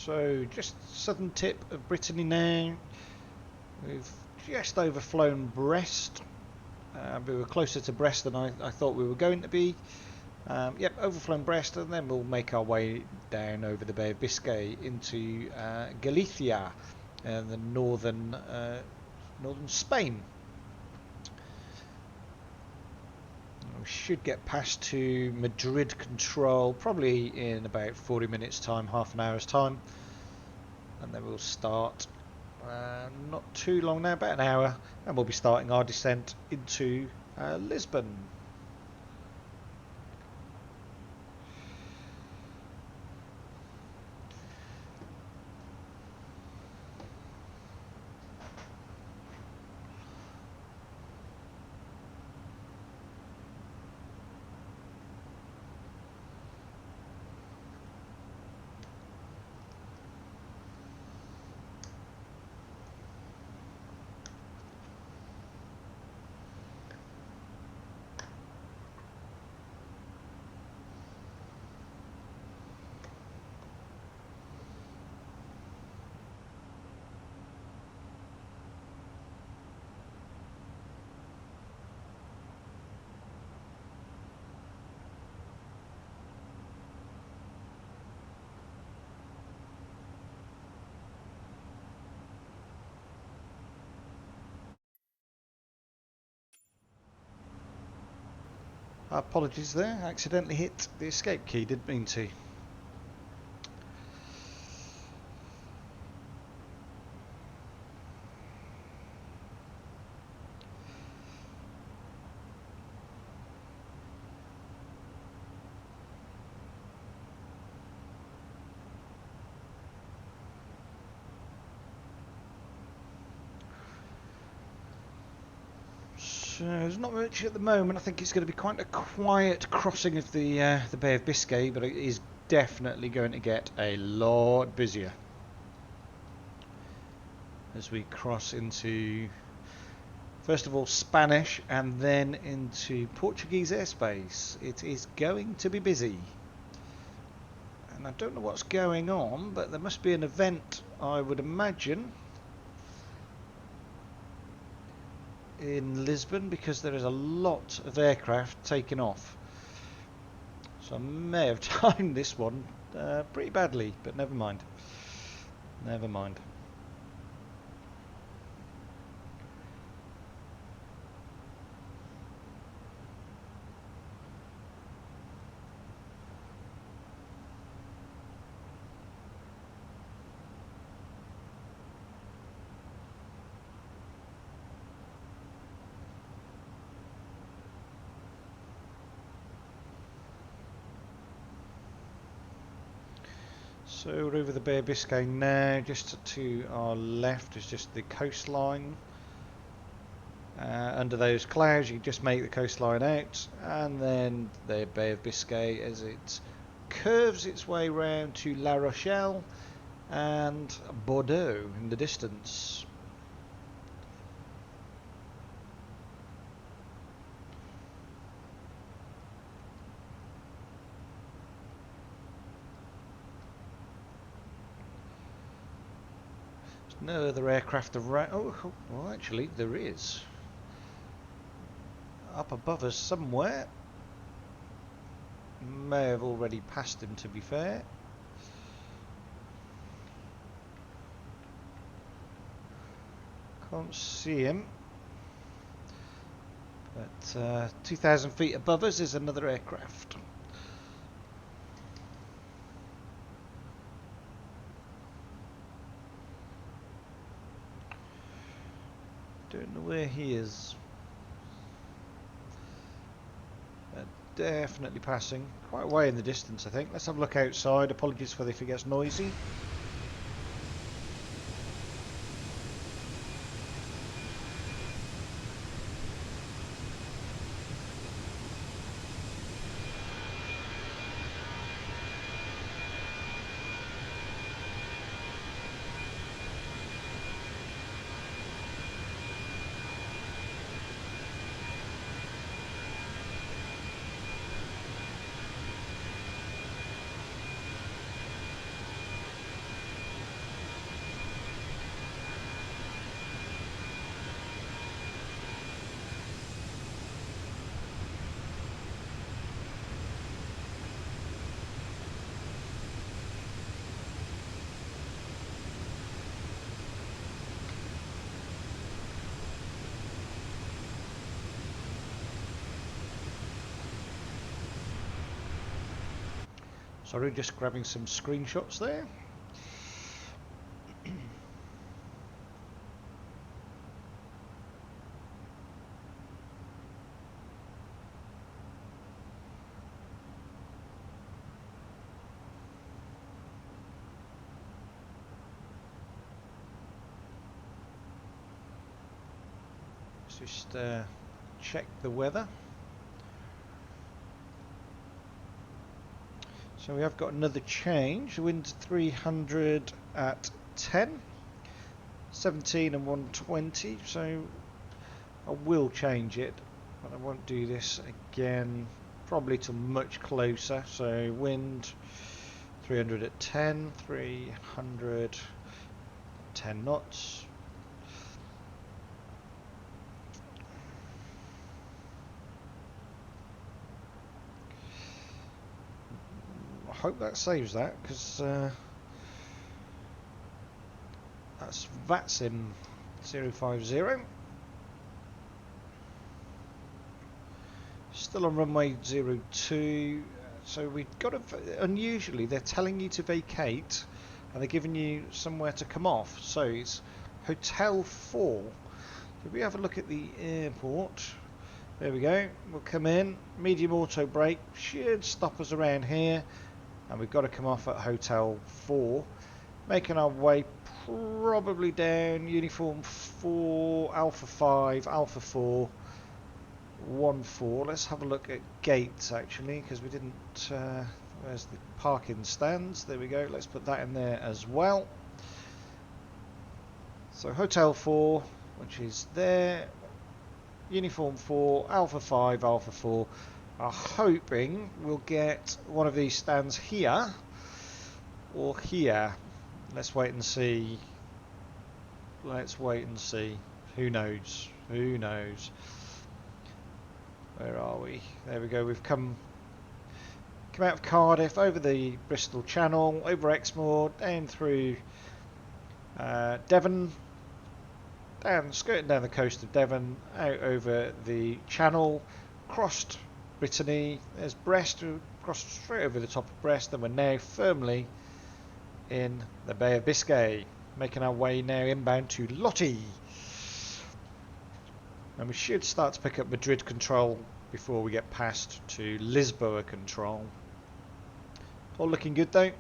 S1: So just southern tip of Brittany now. We've just overflown Brest. We were closer to Brest than I thought we were going to be. Yep, overflown Brest, and then we'll make our way down over the Bay of Biscay into Galicia and the northern Spain. We should get past to Madrid control probably in about 40 minutes time, half an hour's time, and then we'll start not too long now, about an hour, and we'll be starting our descent into Lisbon. Apologies there, I accidentally hit the escape key, didn't mean to. So there's not much at the moment. I think it's going to be quite a quiet crossing of the Bay of Biscay, but it is definitely going to get a lot busier as we cross into, first of all, Spanish and then into Portuguese airspace. It is going to be busy, and I don't know what's going on, but there must be an event, I would imagine, in Lisbon, because there is a lot of aircraft taking off. So I may have timed this one pretty badly, but never mind. Never mind. So we're over the Bay of Biscay now. Just to our left is just the coastline. Under those clouds you can just make the coastline out, and then the Bay of Biscay as it curves its way round to La Rochelle and Bordeaux in the distance. No other aircraft around. Oh, well, actually, there is. Up above us somewhere. May have already passed him, to be fair. Can't see him. But 2,000 feet above us is another aircraft. Don't know where he is. Definitely passing. Quite a way in the distance, I think. Let's have a look outside. Apologies for if it gets noisy. Sorry, just grabbing some screenshots there. Just check the weather. So we have got another change. Wind 300 at 10, 17 and 120. So I will change it, but I won't do this again probably till much closer. So wind 300 at 10, 300, 10 knots. I hope that saves that, because that's VATSIM 050. Still on runway 02. So we've got to, unusually they're telling you to vacate and they're giving you somewhere to come off. So it's Hotel 4. If we have a look at the airport, there we go. We'll come in, medium auto brake, should stop us around here, and we've got to come off at Hotel 4. Making our way probably down uniform 4, Alpha 5, Alpha 4, 1-4. Let's have a look at gates actually, because we didn't. Where's the parking stands? There we go. Let's put that in there as well. So Hotel 4, which is there. Uniform 4, Alpha 5, Alpha 4. I'm hoping we'll get one of these stands here or here. Let's wait and see. Let's wait and see. Who knows? Who knows? Where are we? There we go. We've come out of Cardiff, over the Bristol Channel, over Exmoor, down through Devon, skirting down the coast of Devon, out over the Channel, crossed Brittany. There's Brest. We crossed straight over the top of Brest, and we're now firmly in the Bay of Biscay, making our way now inbound to Lottie. And we should start to pick up Madrid control before we get past to Lisbon control. All looking good though.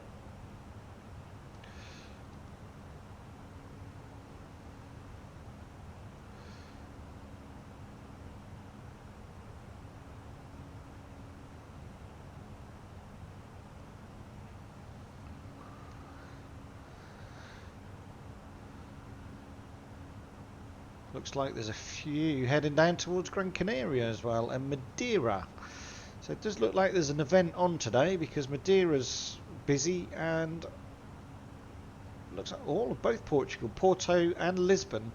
S1: Looks like there's a few heading down towards Gran Canaria as well, and Madeira. So it does look like there's an event on today, because Madeira's busy, and looks like both Portugal, Porto and Lisbon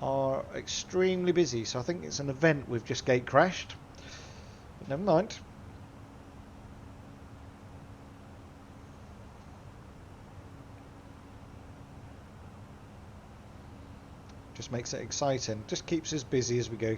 S1: are extremely busy. So I think it's an event we've just gate crashed. But never mind. Just makes it exciting. Just keeps us busy as we go.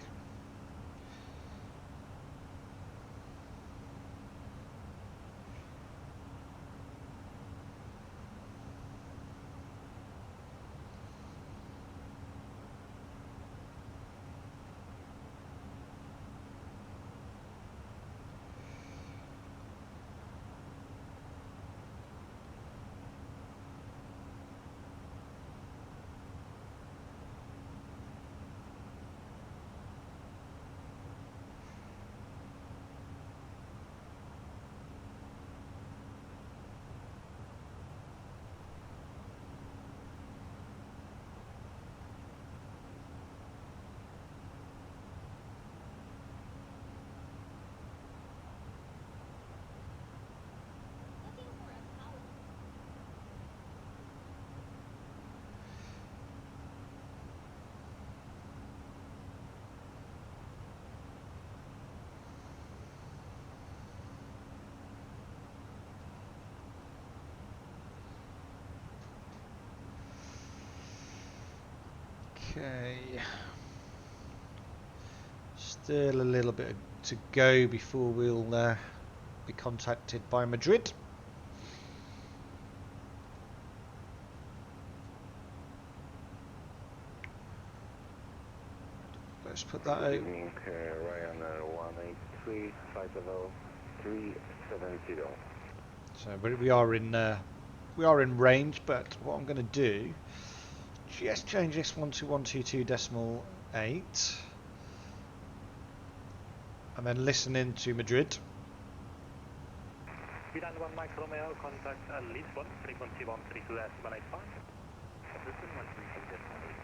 S1: Okay, still a little bit to go before we'll be contacted by Madrid. Let's put that
S2: Good
S1: out.
S2: evening, Ryanair 183, flight level 370.
S1: So we are in range, but what I'm going to do, just change this 12122.8, and then listen into Madrid.
S3: Milan 1 Mike Romeo, contact Lisbon, frequency 132.85. Lisbon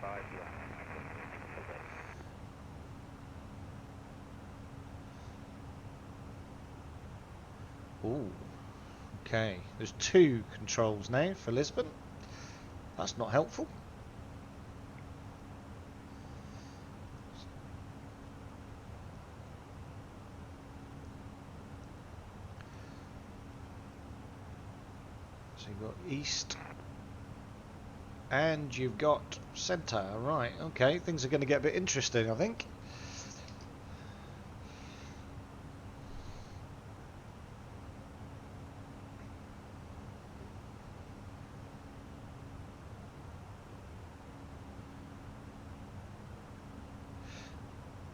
S3: 132.85, you are.
S1: Ooh, okay. There's two controls now for Lisbon. That's not helpful. So you've got east and you've got centre. Right, okay. Things are going to get a bit interesting, I think.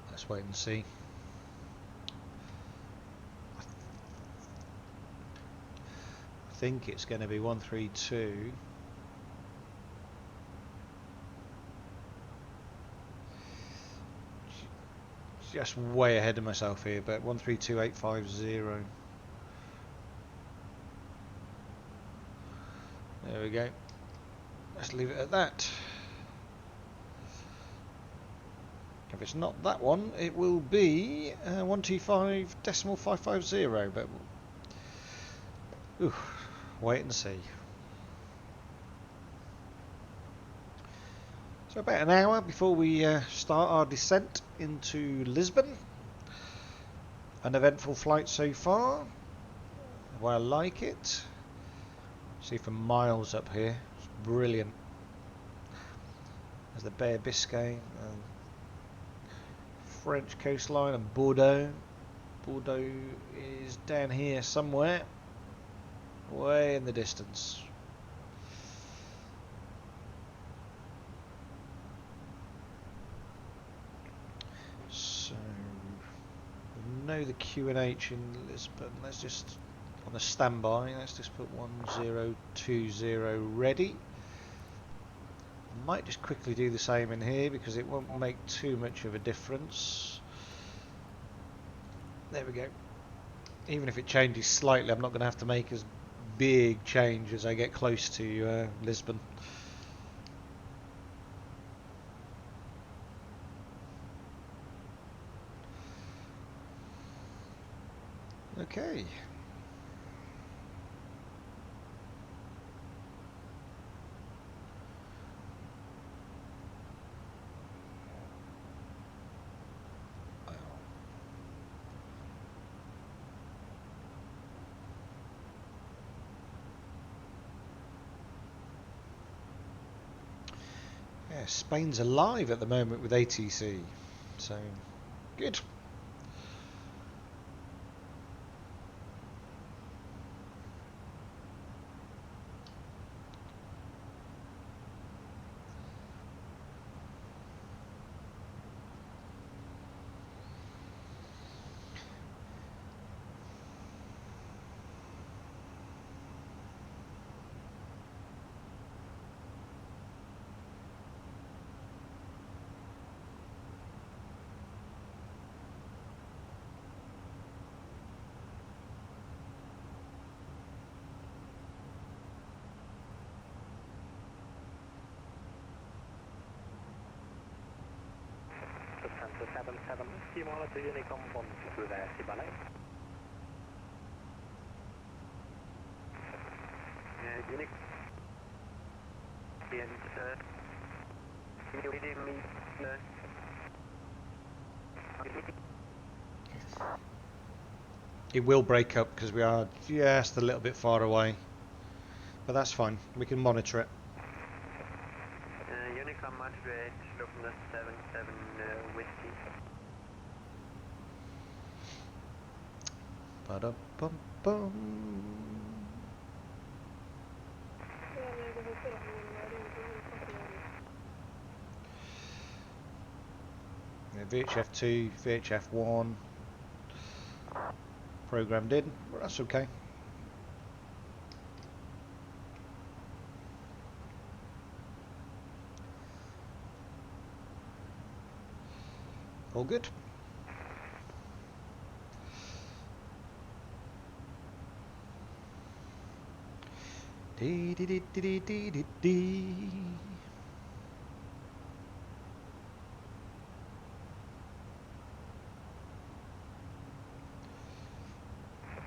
S1: Let's wait and see. I think it's going to be 132. Just way ahead of myself here, but 132850. There we go. Let's leave it at that. If it's not that one, it will be 125.550, but ooh, wait and see. So about an hour before we start our descent into Lisbon. An eventful flight so far. Well, I like it. See for miles up here. It's brilliant. There's the Bay of Biscay, French coastline, and Bordeaux. Bordeaux is down here somewhere, way in the distance. So, we know the QNH in Lisbon. Let's just, on the standby, let's just put 1020 ready. I might just quickly do the same in here because it won't make too much of a difference. There we go. Even if it changes slightly, I'm not going to have to make as big change as I get close to Lisbon. Okay. Yeah, Spain's alive at the moment with ATC, so good.
S3: Center 77, Timor to Unicom 1 there, Sibale. Unic. And, can you read me?
S1: It will break up because we are just a little bit far away, but that's fine. We can monitor it.
S3: Unicom Madrid, looking 77 whiskey.
S1: Ba-da-bum-bum. Yeah, VHF2, VHF1 programmed in, but that's okay. All good. Dee dee dee dee dee dee dee.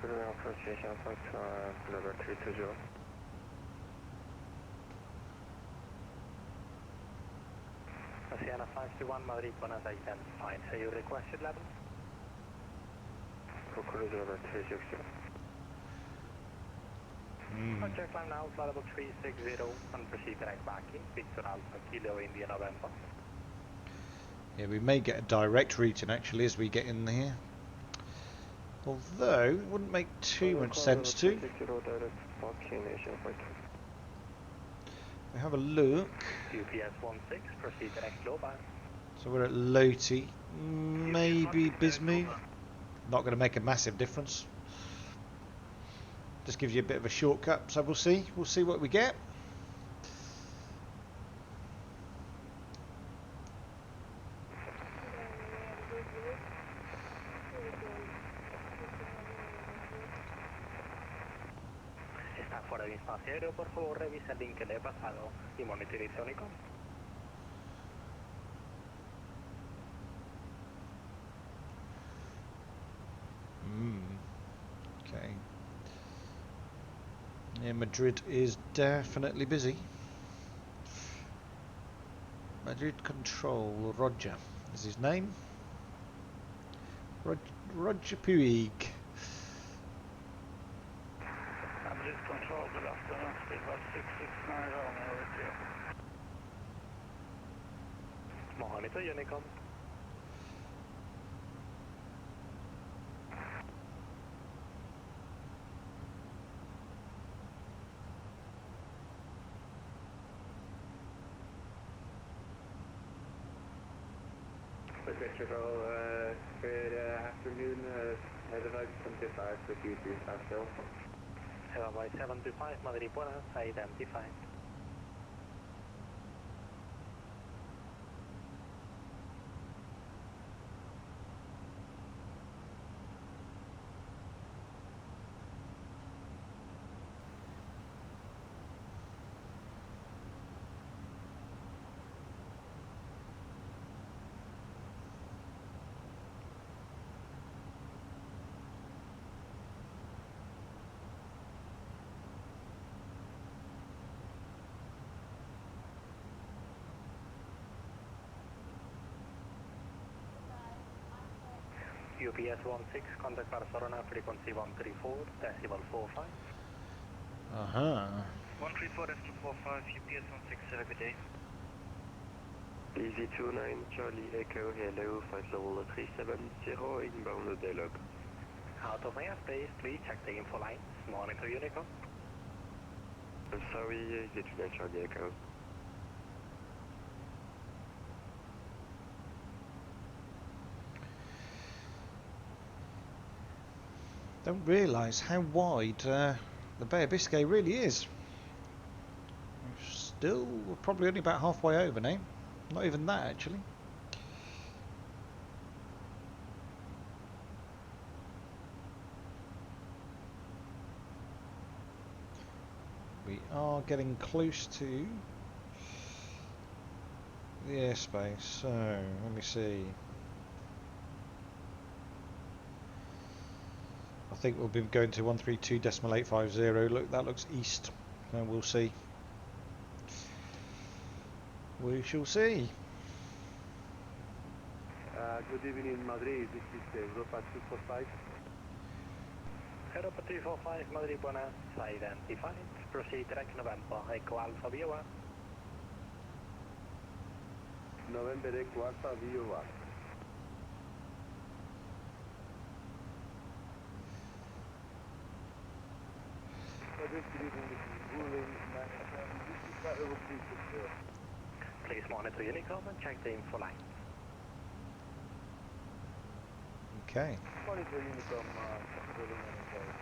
S2: Pronunciation point level 320.
S3: Oceana 521 Madrid, Buenos Aires, identified. So you requested level?
S2: Cruise level 360.
S3: Check line now, flight level 360, and proceed direct backing. Victor Alpha, Kilo, India, November.
S1: Yeah, we may get a direct routing actually as we get in here. Although, it wouldn't make too much sense to. We have a look.
S3: UPS 16, proceed direct low bound.
S1: So we're at Loti, maybe Bismu. Not going to make a massive difference. Just gives you a bit of a shortcut, so we'll see. We'll see what we get.
S3: Está fuera de espacio aéreo, por favor revisa el link que le he pasado y monitorice Unicom.
S1: Okay. Yeah, Madrid is definitely busy. Madrid Control, Roger is his name. Roger Puig.
S4: Madrid Control, good afternoon, Speedbird 669 Romeo with you.
S3: Monitor Unicom.
S2: Good afternoon, Head 75 with you, Pascal.
S3: Airways 725 Madrid, Buenos Aires, identified. UPS 16, contact Barcelona, frequency 134, decimal 45.
S4: 134 decimal 45, UPS 16, have a good day.
S2: Easy 29, Charlie Echo, hello, flight level 370, inbound dialog.
S3: Out of airspace, please check the info lines, monitor Unicom.
S2: I'm sorry, Easy 29, Charlie Echo.
S1: Don't realise how wide the Bay of Biscay really is. We're probably only about halfway over now. Not even that actually. We are getting close to the airspace, so let me see. I think we'll be going to 132.850. Look, that looks east. So we'll see. We shall see.
S2: Good evening, Madrid. This is Europa 245.
S3: Europa 245, Madrid, Buenos Aires, identified. Proceed direct November, Echo Alpha, VOA.
S2: November Echo Alpha, VOA.
S3: Please monitor Unicom and check the info lines.
S1: Okay.
S3: Monitor Unicom, controlling and engaged.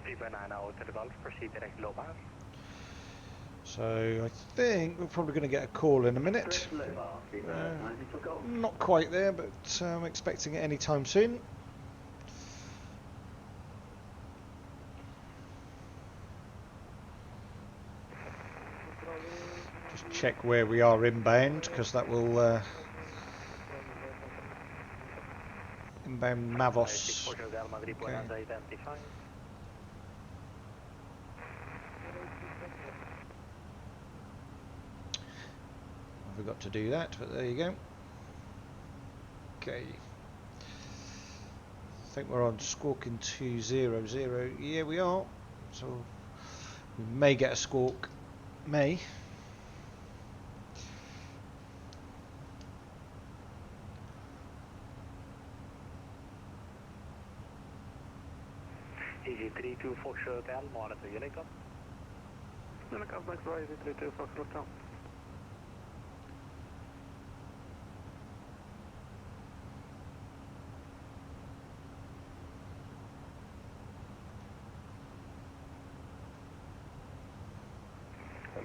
S3: Speedbird 9 out to the Gulf, proceed direct low bar.
S1: So I think we're probably going to get a call in a minute. Not quite there, but I'm expecting it any time soon. Just check where we are inbound, because that will inbound Mavos. Okay. I forgot to do that, but there you go. Okay. I think we're on squawking 200. Yeah, we are. So we may get a squawk. May.
S3: EG32 Foxtrot Hotel, monitor Unicom.
S2: Unicom, back to EG32 Foxtrot Hotel.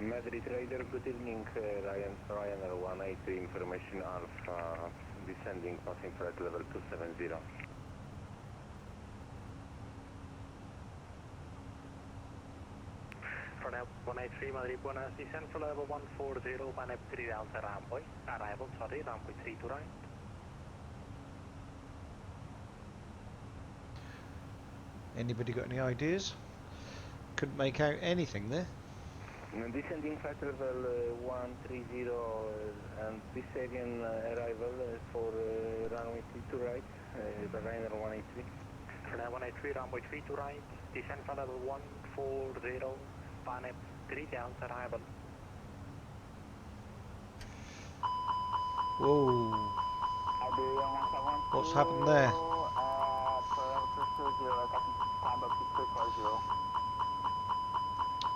S3: Madrid Radar, good evening, Ryanair 183, information Alpha, descending, passing flight level 270. For now, 183 Madrid, buenas, descend for level 140, Panep 3 Delta runway, arrival, sorry, runway 3 to right.
S1: Anybody got any ideas? Couldn't make out anything there.
S3: Descending flight level 130 and Pisavian arrival for runway 3 to right, Ryanair 183. For now 183, runway 3 to right, descend flight level 140, Panep 3 down, arrival.
S1: Whoa. What's happened there?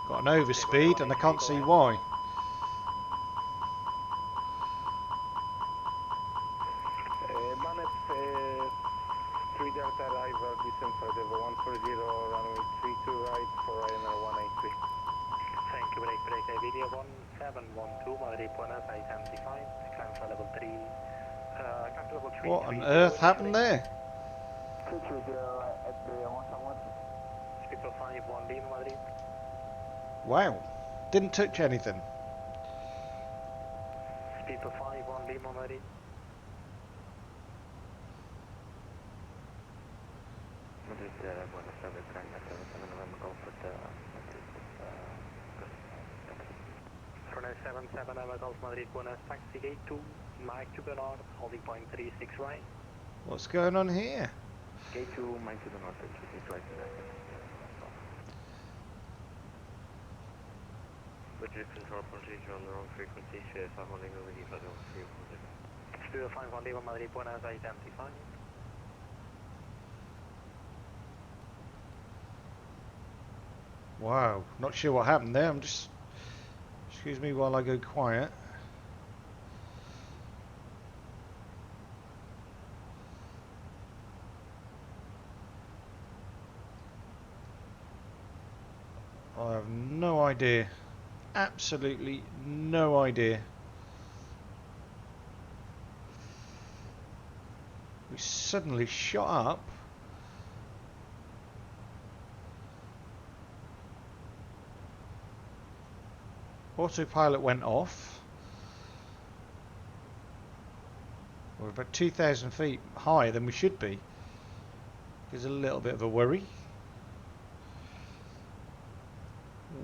S1: Got an overspeed and I can't see why.
S3: Panep 3 Delta arrival, descend flight level 140, runway 3 to right for Ryanair 183. Thank you, break, video 1712, Madrid, Buenos, identified, climb for level 3, climb to level 3.
S1: What on earth happened there?
S3: Speed for 5, 1 Lima, Madrid.
S1: Wow. Didn't touch anything.
S3: Speed for 5, 1 Lima, Madrid. Madrid, Buenos Aires, Ryanair 77 November, Golf with Runway 77 November, Golf, Madrid, Buenos, taxi gate 2, Mike to the north, holding point 36 right.
S1: What's going on here?
S3: Gate 2, Mike to the north, 36 right.
S2: Bridge control procedure on the wrong frequency, CSR holding over you for the wrong frequency.
S3: Studio 5 1 Lima, Madrid, Buenos, identified.
S1: Wow. Not sure what happened there. I'm just... Excuse me while I go quiet. I have no idea. Absolutely no idea. We suddenly shot up. Autopilot went off. We're about 2,000 feet higher than we should be. There's a little bit of a worry.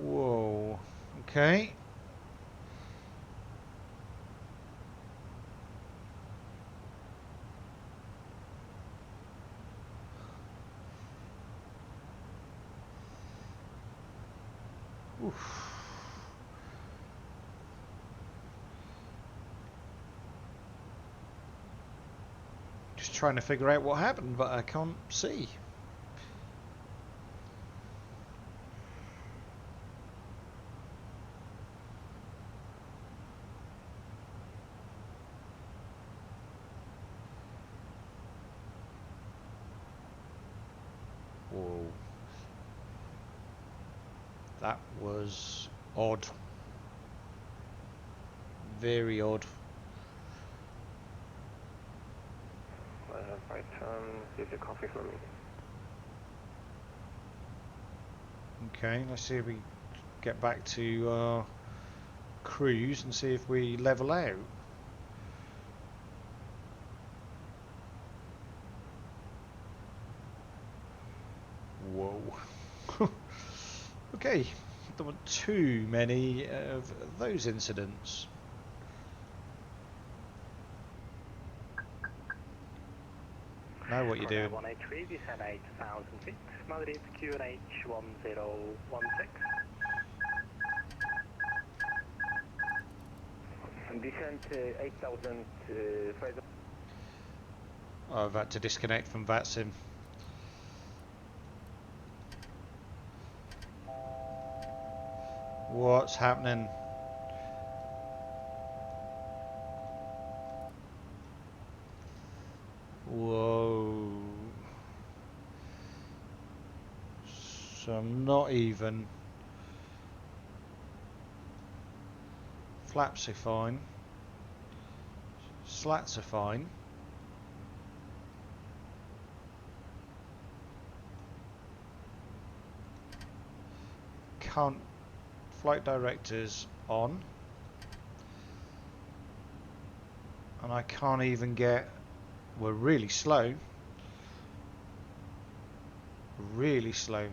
S1: Whoa. Okay. Oof. Just trying to figure out what happened, but I can't see. Whoa. That was odd. Very odd.
S2: Right turn, here's a coffee for me.
S1: Okay, let's see if we get back to our cruise and see if we level out. Whoa. Okay, there weren't too many of those incidents. Know what you're doing.
S3: 183, descend 8,000 feet, Madrid QNH 1016. Descent 8,000 further.
S1: I've had to disconnect from VATSIM. What's happening? Whoa. So I'm not even. Flaps are fine. Slats are fine. Can't. Flight directors on. And I can't even get. We're really slow. Really slow.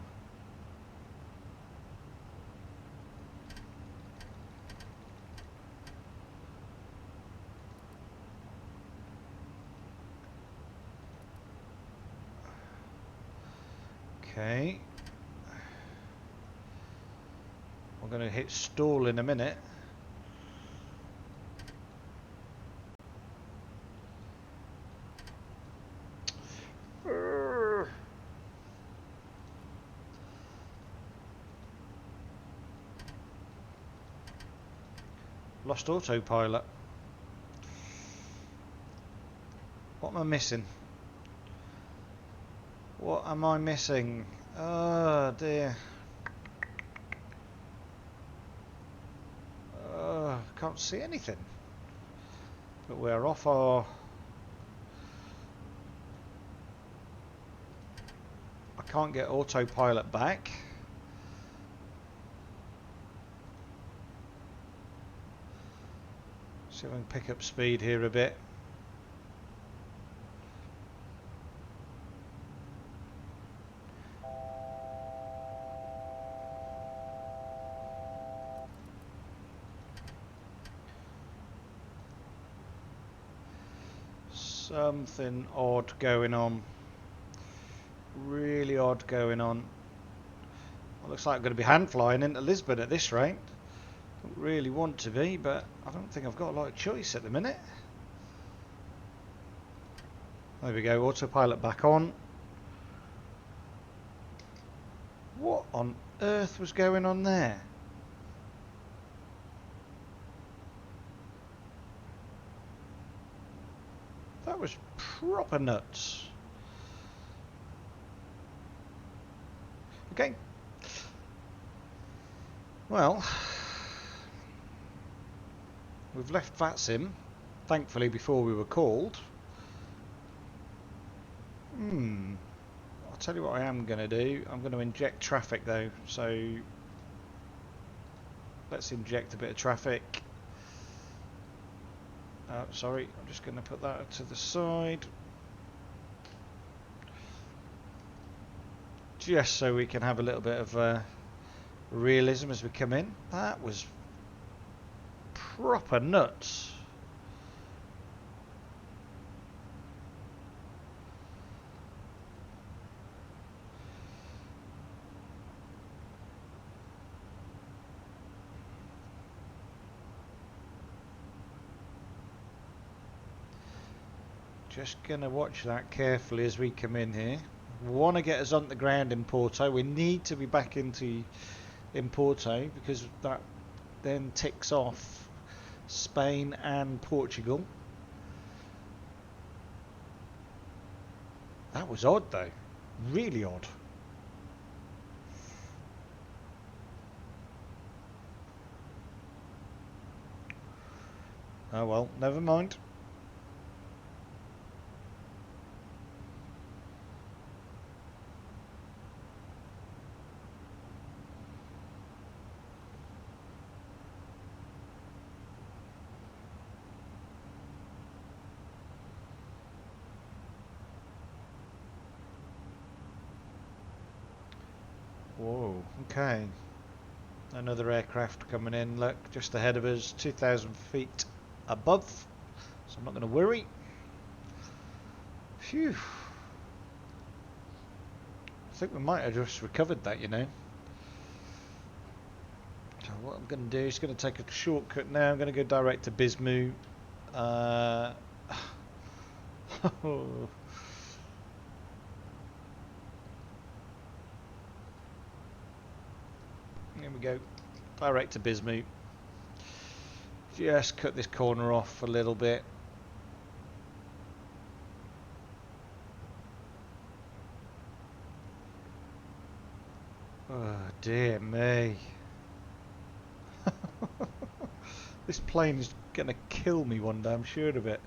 S1: Okay. I'm going to hit stall in a minute. Lost autopilot. What am I missing? What am I missing? Oh dear. Can't see anything. But we're off our... I can't get autopilot back. See if I can pick up speed here a bit. Something odd going on. Really odd going on. Well, looks like I'm going to be hand flying into Lisbon at this rate. Don't really want to be, but I don't think I've got a lot of choice at the minute. There we go, autopilot back on. What on earth was going on there? That was proper nuts. Okay. Well, we've left VATSIM, thankfully before we were called. I'll tell you what I am going to do. I'm going to inject traffic though, so let's inject a bit of traffic. Sorry, I'm just going to put that to the side. Just so we can have a little bit of realism as we come in. That was proper nuts. Just going to watch that carefully as we come in here. Want to get us on the ground in Porto. We need to be back in Porto because that then ticks off Spain and Portugal. That was odd though. Really odd. Oh well, never mind. Whoa, okay. Another aircraft coming in, look, just ahead of us, 2,000 feet above, so I'm not going to worry. Phew. I think we might have just recovered that, you know. So what I'm going to do is going to take a shortcut now. I'm going to go direct to Bismu. Here we go, direct to Bismu. Just cut this corner off a little bit. Oh dear me. This plane is gonna kill me one day, I'm sure of it.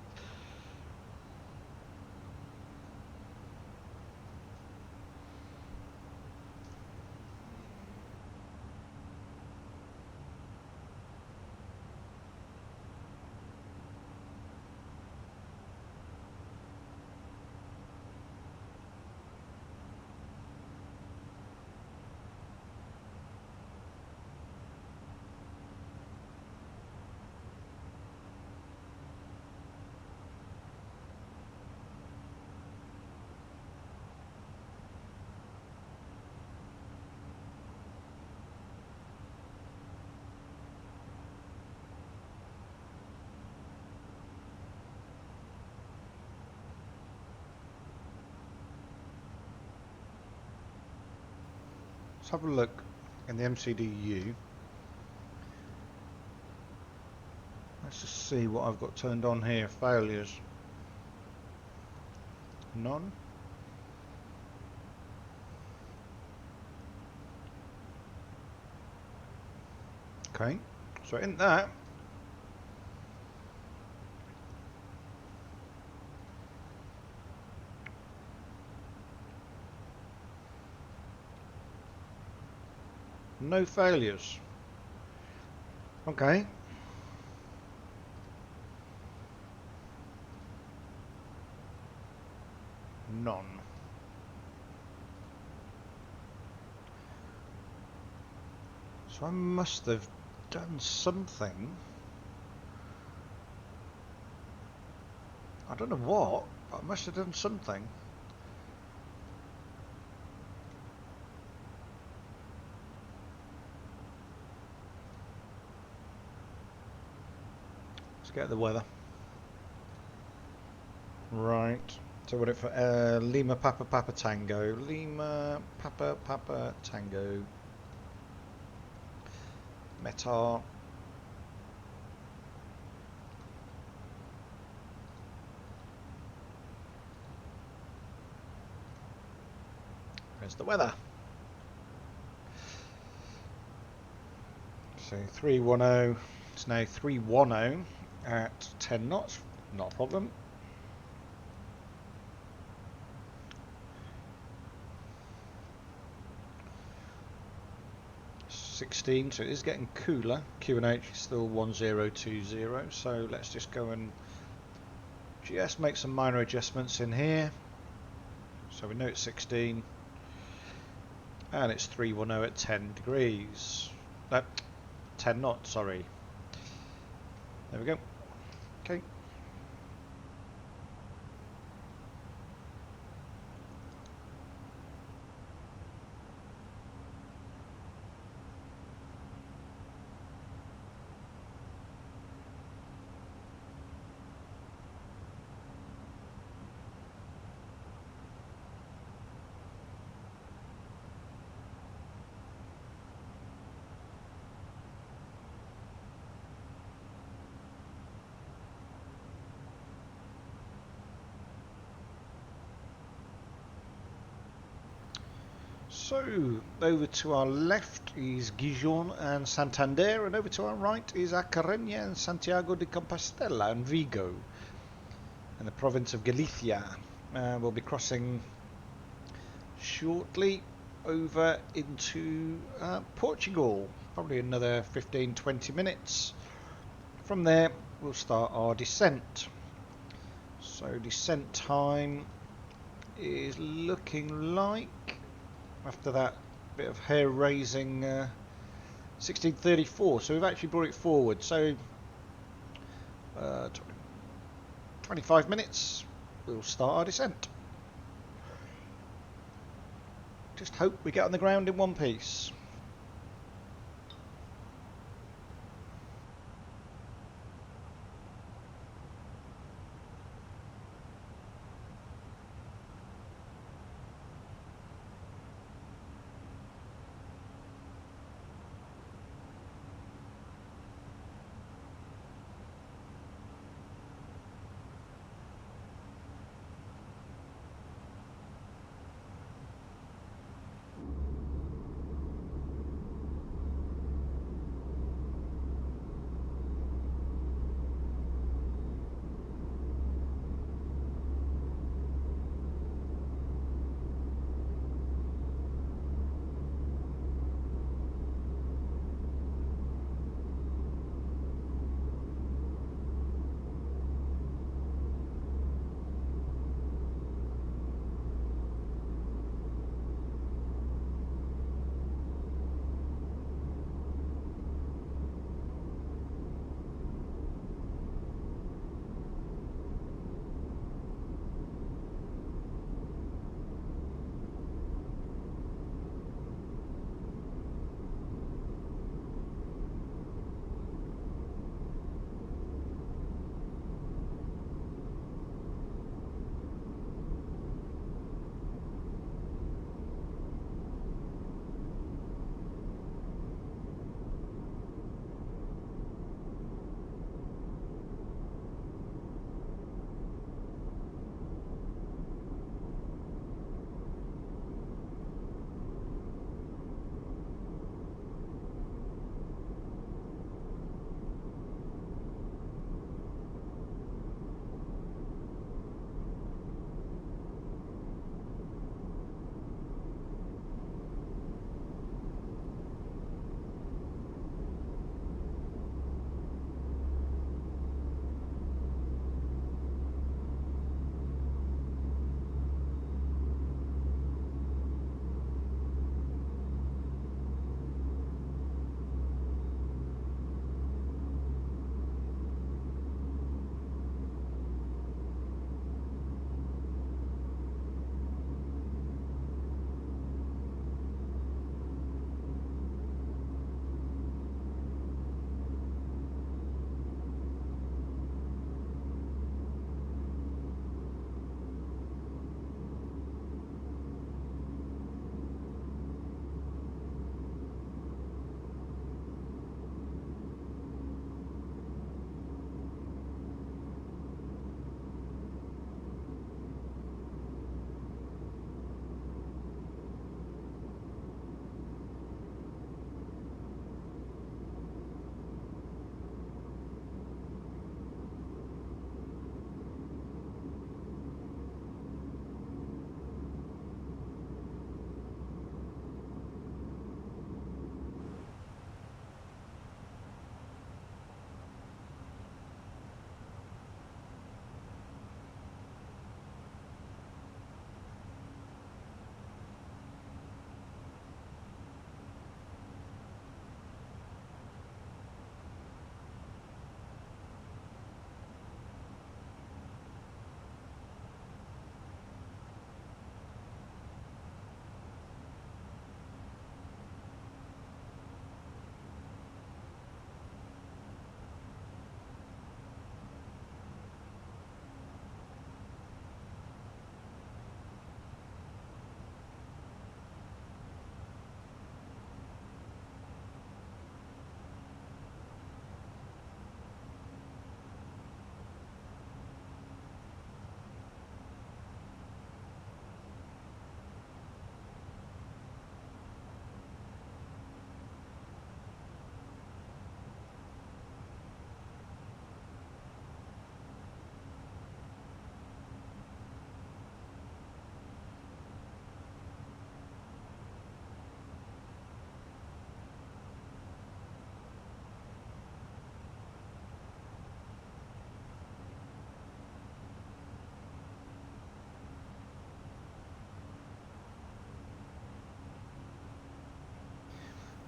S1: Let's have a look in the MCDU. Let's just see what I've got turned on here. Failures. None. Okay, so in that, no failures. Okay. None. So I must have done something. I don't know what, but I must have done something. Let's get the weather. Right. So what it for Lima Papa Papa Tango. Lima Papa Papa Tango. Meta. There's the weather. So 310. It's now 310 at 10 knots. Not a problem. So it is getting cooler. QNH is still 1020, so let's just go and just make some minor adjustments in here. So we know it's 16 and it's 310 at 10 degrees. 10 knots, sorry. There we go. Okay. So, over to our left is Gijon and Santander, and over to our right is A Coruña and Santiago de Compostela and Vigo, in the province of Galicia. We'll be crossing shortly over into Portugal, probably another 15-20 minutes. From there, we'll start our descent. So, descent time is looking like, after that bit of hair-raising 1634, so we've actually brought it forward, so 25 minutes we'll start our descent. Just hope we get on the ground in one piece.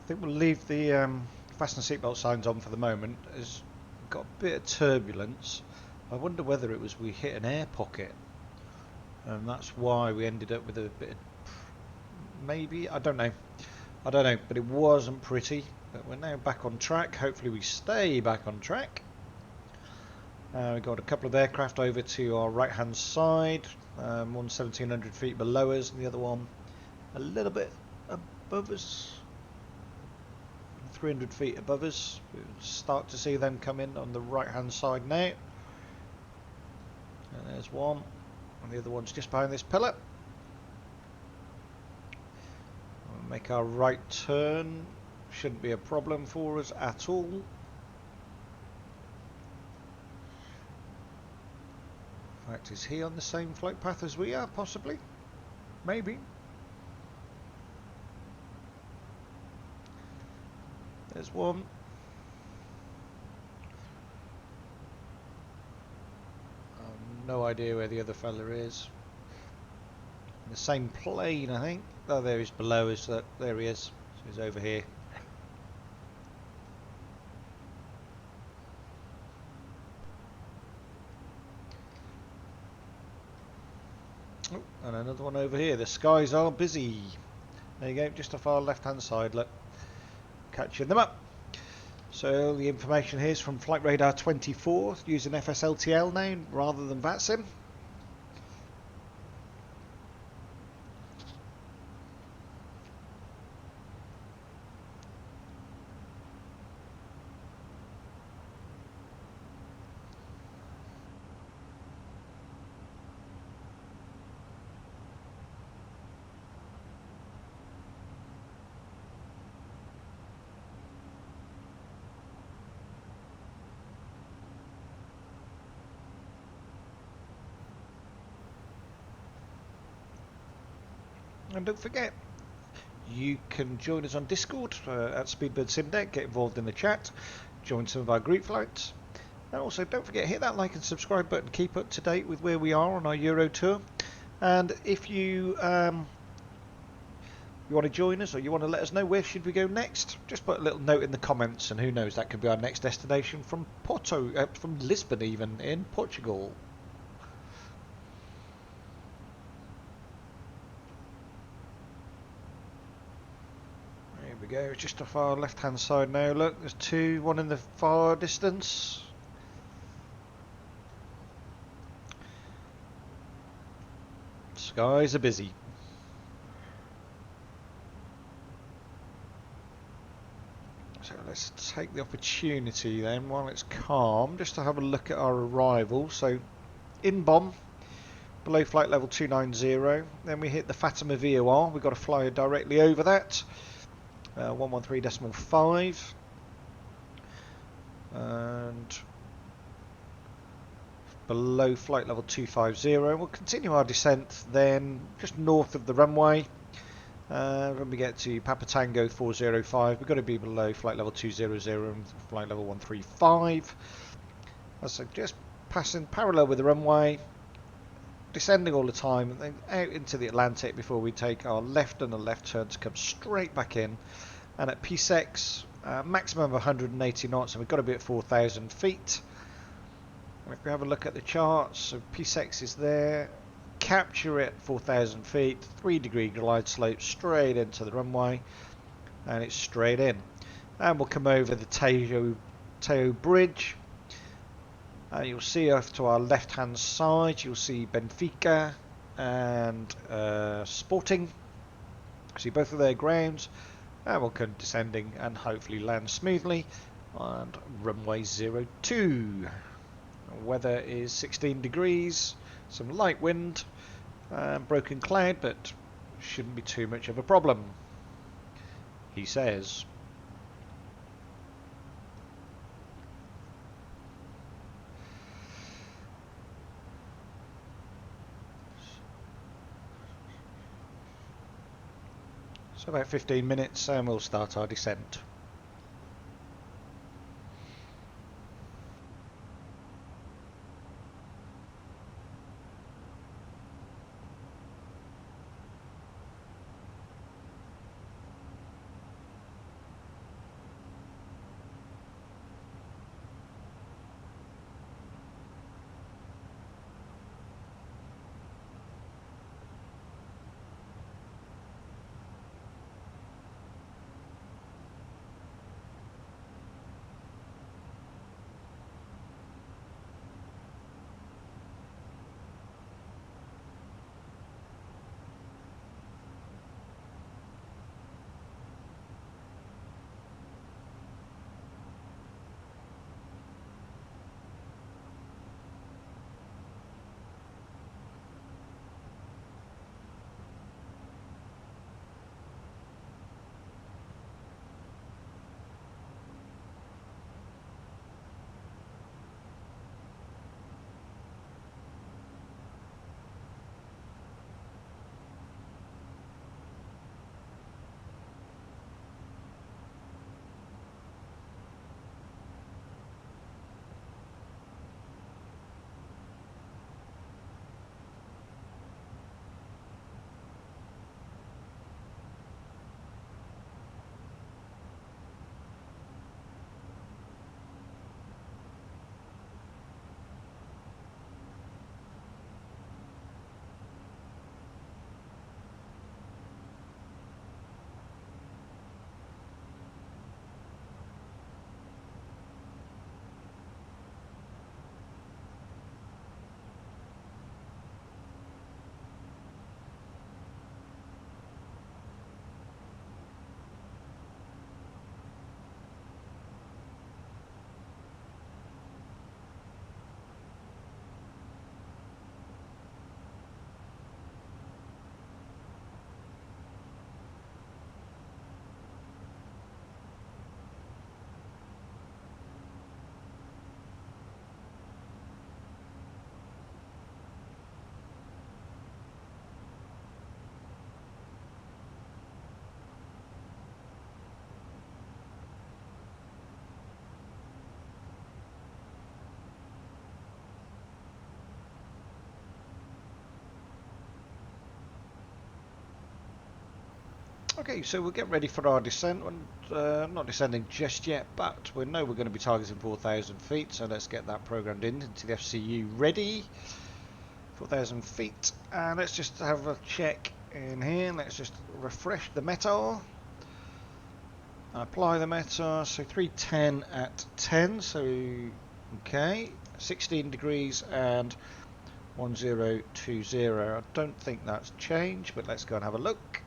S1: I think we'll leave the fasten seatbelt signs on for the moment. It's got a bit of turbulence. I wonder whether it was we hit an air pocket, and that's why we ended up with a bit of, maybe, I don't know, but it wasn't pretty. But we're now back on track. Hopefully we stay back on track. We've got a couple of aircraft over to our right hand side, one 1700 feet below us and the other one a little bit above us, 300 feet above us. We'll start to see them come in on the right hand side now. And there's one, and the other one's just behind this pillar. We'll make our right turn. Shouldn't be a problem for us at all. In fact, is he on the same flight path as we are? Possibly. Maybe. There's one. No idea where the other fella is. In the same plane, I think. Oh, there he's below us. There he is. So he's over here. Oh, and another one over here. The skies are busy. There you go, just off our left hand side. Look, catching them up. So the information here is from Flight Radar 24, using FSLTL now rather than VATSIM. And don't forget, you can join us on Discord at Speedbird SimDeck, get involved in the chat, join some of our group flights, and also don't forget, hit that like and subscribe button, keep up to date with where we are on our Euro tour. And if you want to join us, or you want to let us know where should we go next, just put a little note in the comments, and who knows, that could be our next destination from from Lisbon, even in Portugal. There we go, just off our left hand side now. Look, there's two, one in the far distance. Skies are busy. So let's take the opportunity then, while it's calm, just to have a look at our arrival. So in Bonn, below flight level 290, then we hit the Fatima VOR. We've got to fly directly over that. 113.5, and below flight level 250. We'll continue our descent then just north of the runway. When we get to Papa Tango 405, we've got to be below flight level 200 and flight level 135. So just passing parallel with the runway, descending all the time, and then out into the Atlantic before we take our left and a left turn to come straight back in. And at P6, maximum of 180 knots, and we've got to be at 4,000 feet. And if we have a look at the charts, so P6 is there, capture it 4,000 feet, 3-degree glide slope straight into the runway, and it's straight in. And we'll come over the Teo Bridge, and you'll see off to our left hand side, you'll see Benfica and Sporting. See both of their grounds, and we'll come descending and hopefully land smoothly on runway 02. Weather is 16 degrees, some light wind, broken cloud, but shouldn't be too much of a problem, he says. So about 15 minutes and we'll start our descent. Okay, so we'll get ready for our descent. Not descending just yet, but we know we're going to be targeting 4,000 feet, so let's get that programmed into the FCU ready. 4,000 feet, and let's just have a check in here. Let's just refresh the METAR. Apply the METAR, so 310 at 10, so okay, 16 degrees and 1020. I don't think that's changed, but let's go and have a look.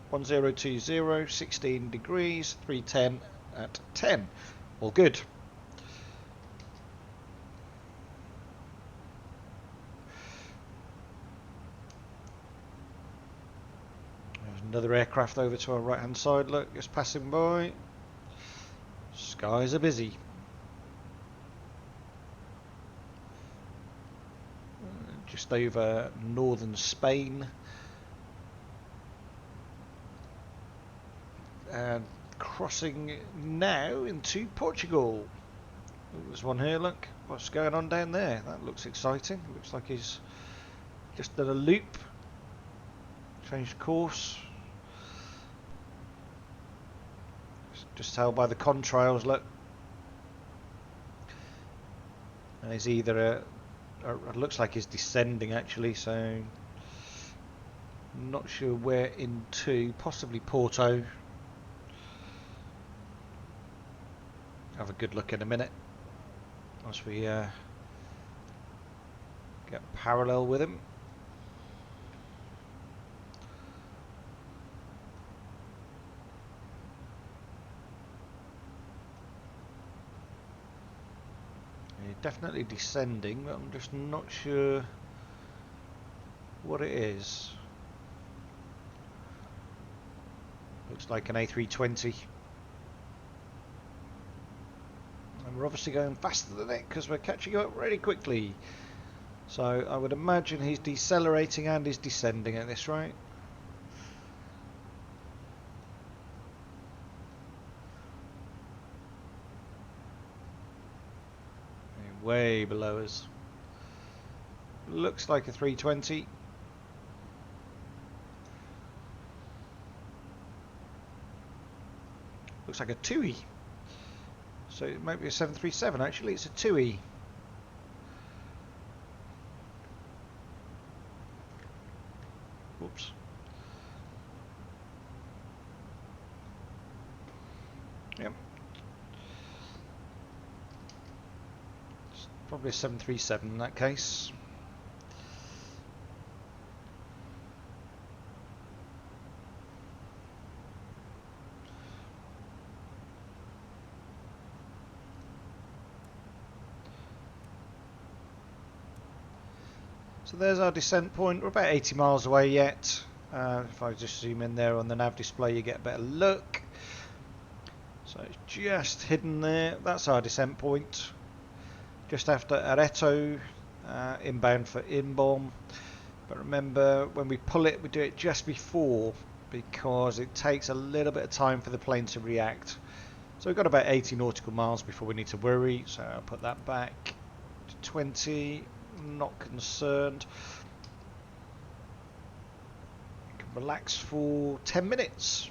S1: 1020, 16 degrees, 310 at 10. All good. There's another aircraft over to our right hand side, look, just passing by. Skies are busy. Just over northern Spain. And crossing now into Portugal. There's one here, look. What's going on down there? That looks exciting. Looks like he's just done a loop. Changed course. Just tell by the contrails, look. And he's either it looks like he's descending actually, so not sure where into. Possibly Porto. Have a good look in a minute once we get parallel with him. He's definitely descending, but I'm just not sure what it is. Looks like an A320. And we're obviously going faster than it because we're catching up really quickly. So I would imagine he's decelerating and he's descending at this rate. Way below us. Looks like a 320. Looks like a 2E. So it might be a 737 actually, it's a 2E. Whoops. Yep. It's probably a 737 in that case. So there's our descent point. We're about 80 miles away yet. If I just zoom in there on the nav display, you get a better look. So it's just hidden there. That's our descent point. Just after Areto, inbound for Inbom. But remember, when we pull it, we do it just before because it takes a little bit of time for the plane to react. So we've got about 80 nautical miles before we need to worry. So I'll put that back to 20. Not concerned. Can relax for 10 minutes.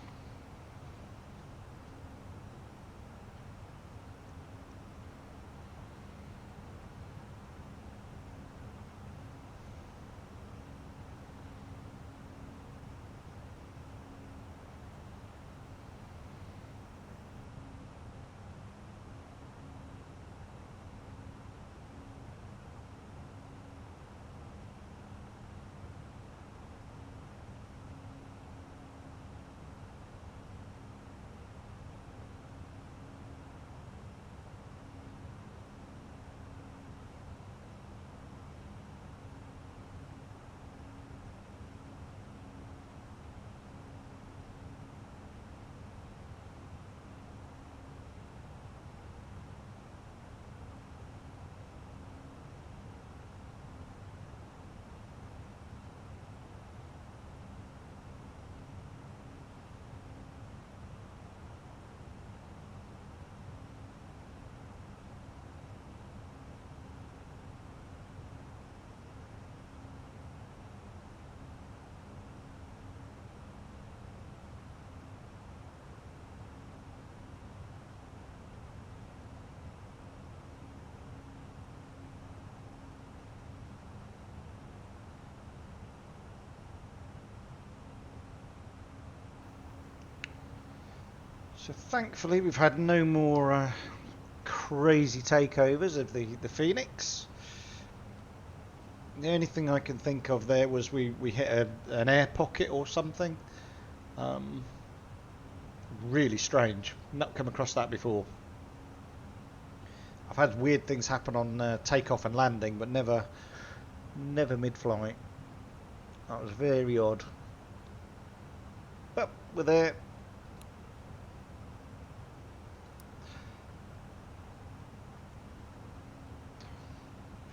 S1: So thankfully we've had no more crazy takeovers of the Fenix. The only thing I can think of there was we hit an air pocket or something. Really strange. Not come across that before. I've had weird things happen on takeoff and landing, but never mid-flight. That was very odd. But we're there.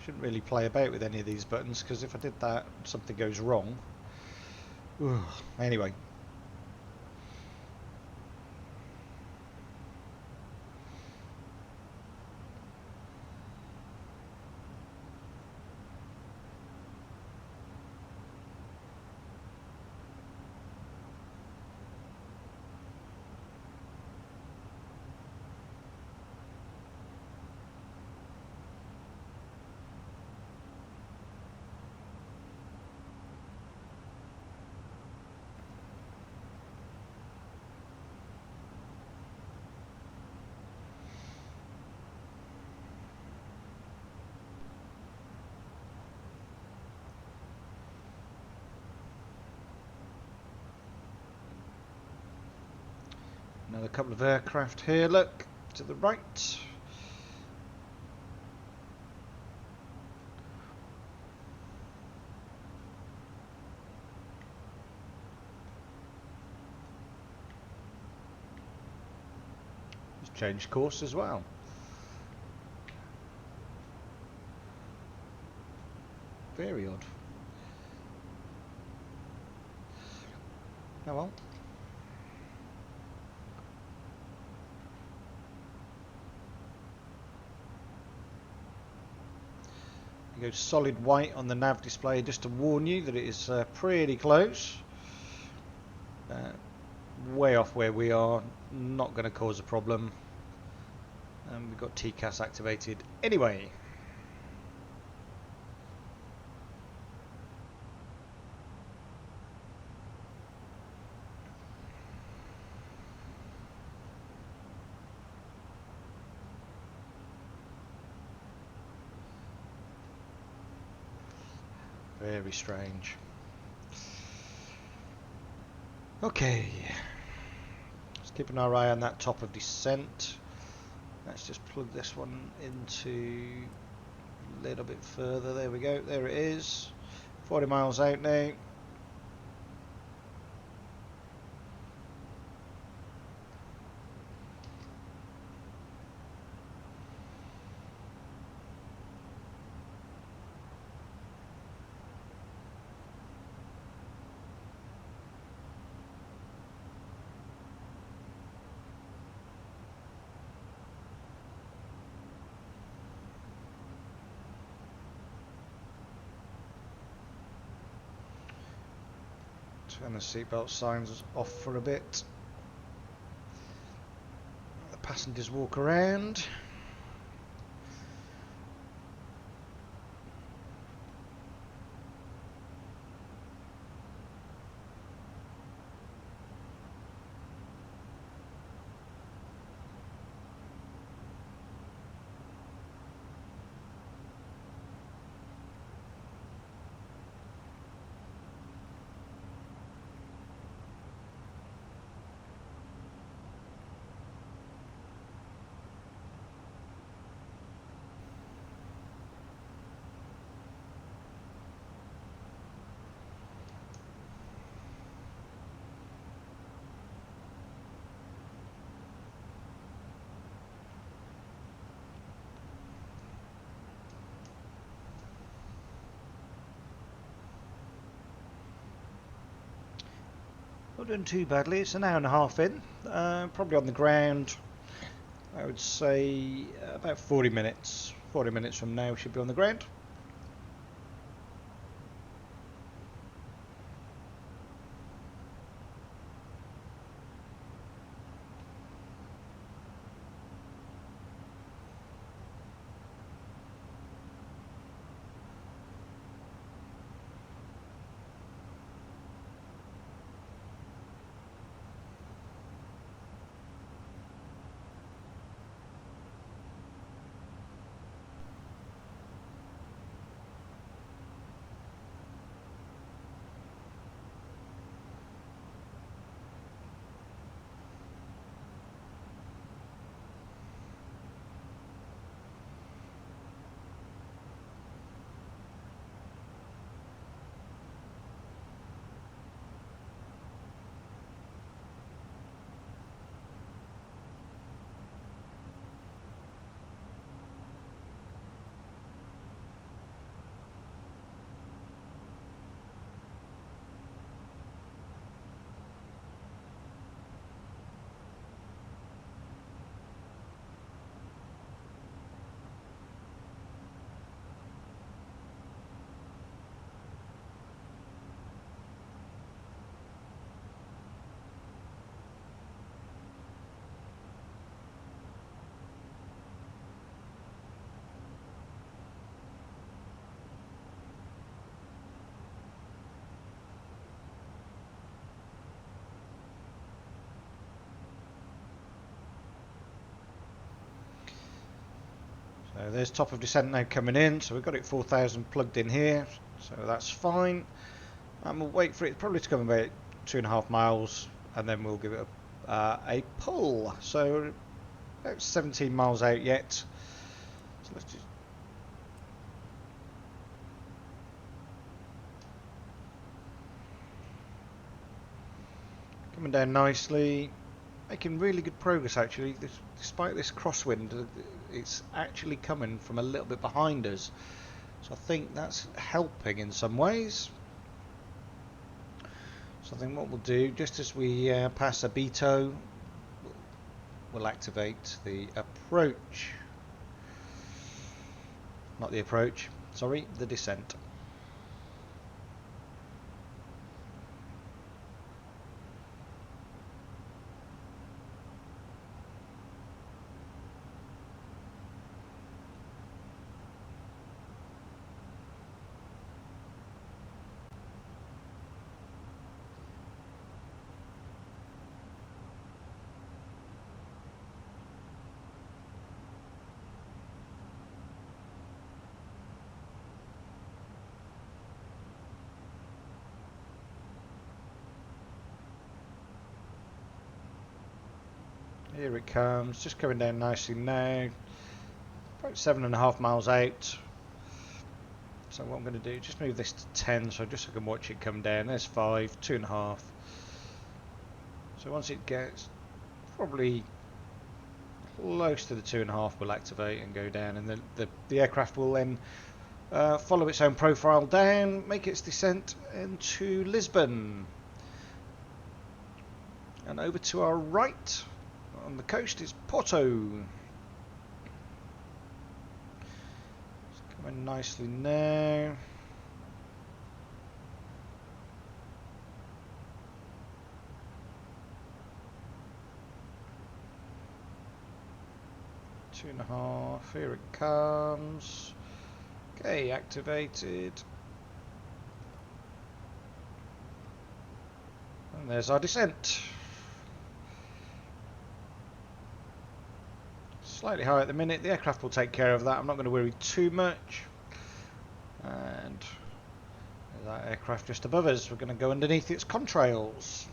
S1: Shouldn't really play about with any of these buttons, because if I did that, something goes wrong. Ugh. Anyway. Another couple of aircraft here, look, to the right. Just changed course as well. Very odd. Oh well. It goes solid white on the nav display just to warn you that it is pretty close. Way off where we are, not going to cause a problem. And we've got TCAS activated anyway. Very strange. Okay, let's keep an eye on that top of descent. Let's just plug this one into a little bit further. There we go, there it is. 40 miles out now. Turn the seatbelt signs off for a bit. The passengers walk around. Not doing too badly. It's an hour and a half in. Probably on the ground, I would say about 40 minutes. 40 minutes from now we should be on the ground. So there's top of descent now coming in, so we've got it 4,000 plugged in here, so that's fine. And we'll wait for it probably to come about 2.5 miles, and then we'll give it a pull. So about 17 miles out yet. So let's just coming down nicely, making really good progress actually. Despite this crosswind, it's actually coming from a little bit behind us, so I think that's helping in some ways. So I think what we'll do, just as we pass Abito, we'll activate the approach. Not the approach, sorry, the descent. Here it comes, just coming down nicely now, about 7.5 miles out. So what I'm going to do, just move this to 10, so just so I can watch it come down. There's 5, 2.5. So once it gets probably close to the 2.5, we'll activate and go down, and the aircraft will then follow its own profile down, make its descent into Lisbon. And over to our right on the coast is Porto. It's coming nicely now. Two and a half, here it comes. Okay, activated. And there's our descent. Slightly high at the minute, the aircraft will take care of that, I'm not going to worry too much. And there's that aircraft just above us, we're going to go underneath its contrails.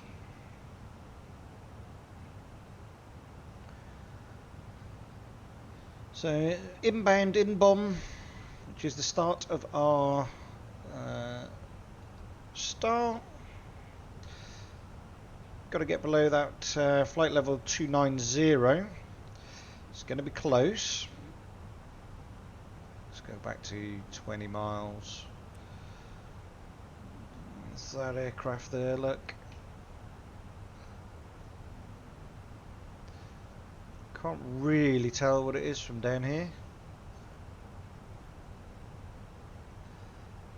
S1: So inbound in-bomb, which is the start of our start. Got to get below that flight level 290. It's going to be close. Let's go back to 20 miles. There's that aircraft there, look. Can't really tell what it is from down here.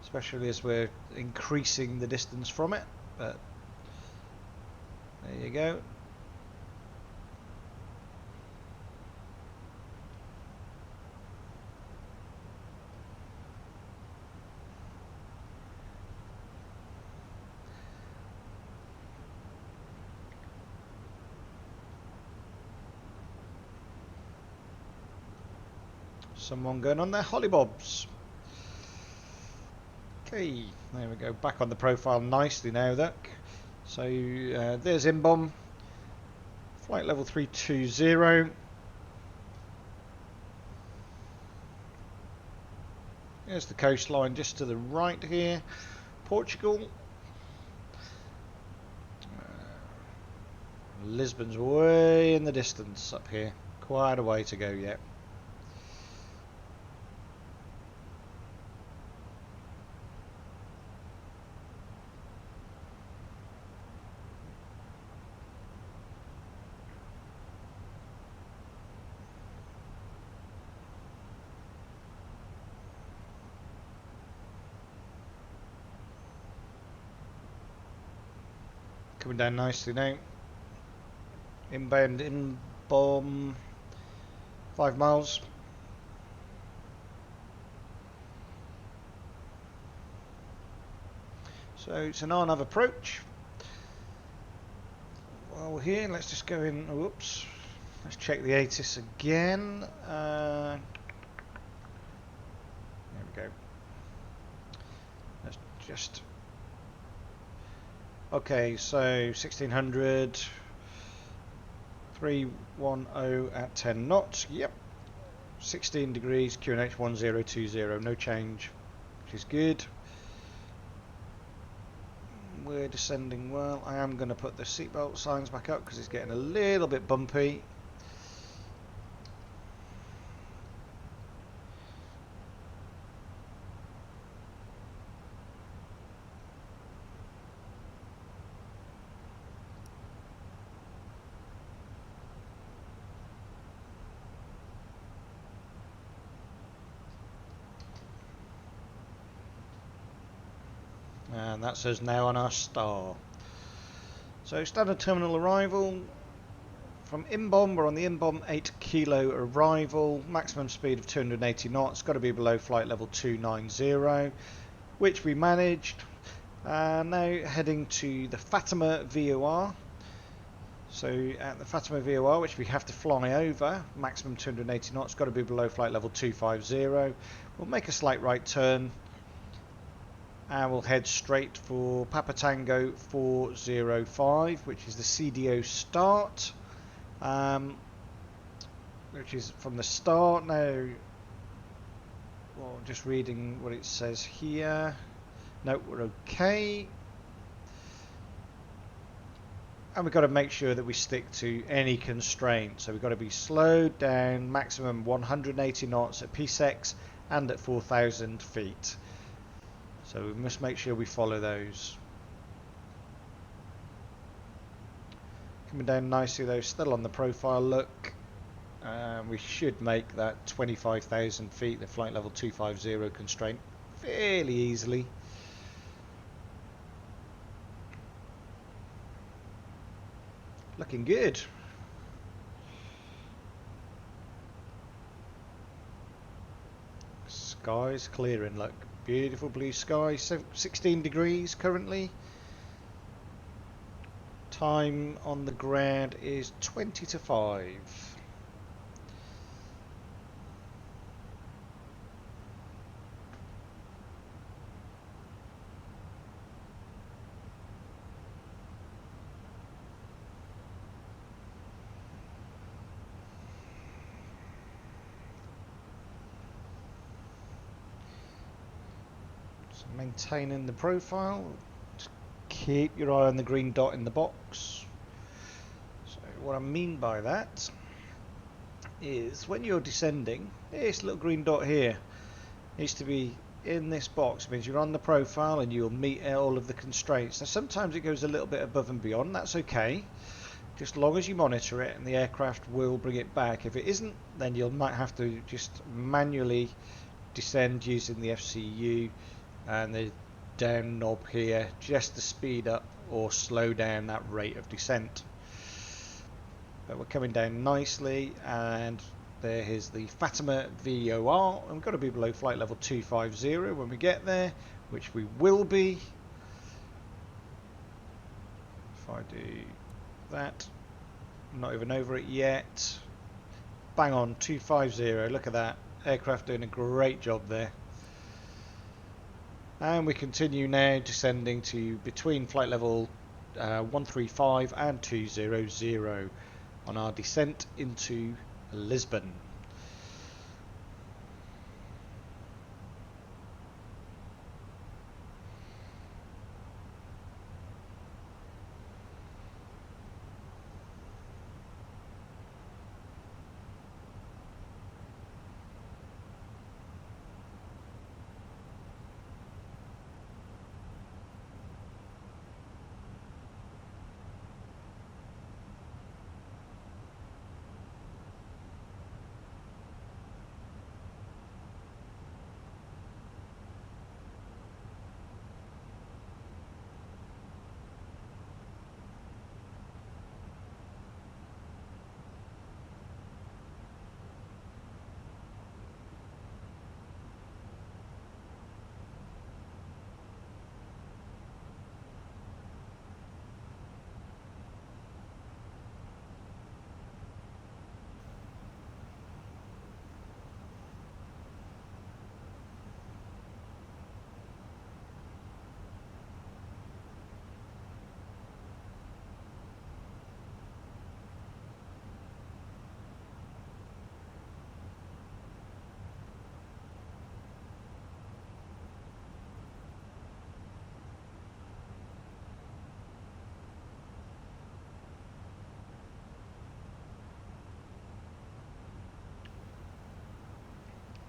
S1: Especially as we're increasing the distance from it, but there you go. Someone going on their hollybobs. Okay, there we go, back on the profile nicely now, look. So there's in-bomb, flight level 320. There's the coastline just to the right here, Portugal. Lisbon's way in the distance up here, quite a way to go yet. Coming down nicely now. Inbound in-bomb, 5 miles. So it's an on-off approach. While we're here, let's just go in. Whoops. Let's check the ATIS again. we go. Let's just... Okay, so 1600, 310 at 10 knots. Yep. 16 degrees, QNH 1020, no change, which is good. We're descending well. I am going to put the seatbelt signs back up because it's getting a little bit bumpy. And that's us now on our star. So standard terminal arrival from inbound. We're on the inbound 8 kilo arrival, maximum speed of 280 knots, got to be below flight level 290, which we managed. Now heading to the Fatima VOR. So at the Fatima VOR, which we have to fly over, maximum 280 knots, got to be below flight level 250. We'll make a slight right turn. And we'll head straight for Papa Tango 405, which is the CDO start, which is from the start. Now, well, just reading what it says here. No, we're okay. And we've got to make sure that we stick to any constraint. So we've got to be slowed down, maximum 180 knots at PSEX and at 4,000 feet. So we must make sure we follow those. Coming down nicely though, still on the profile look. We should make that 25,000 feet, the flight level 250 constraint, fairly easily. Looking good. Skies clearing, look. Beautiful blue sky, 16 degrees currently. Time on the ground is 20 to 5. Maintaining the profile. Just keep your eye on the green dot in the box. So what I mean by that is when you're descending, this little green dot here needs to be in this box. It means you're on the profile and you'll meet all of the constraints. Now sometimes it goes a little bit above and beyond, that's okay, just long as you monitor it, and the aircraft will bring it back. If it isn't, then you might have to just manually descend using the FCU and the down knob here just to speed up or slow down that rate of descent. But we're coming down nicely, and there is the Fatima VOR, and we've got to be below flight level 250 when we get there, which we will be. If I do that, I'm not even over it yet. Bang on, 250, look at that, aircraft doing a great job there. And we continue now descending to between flight level 135 and 200 on our descent into Lisbon.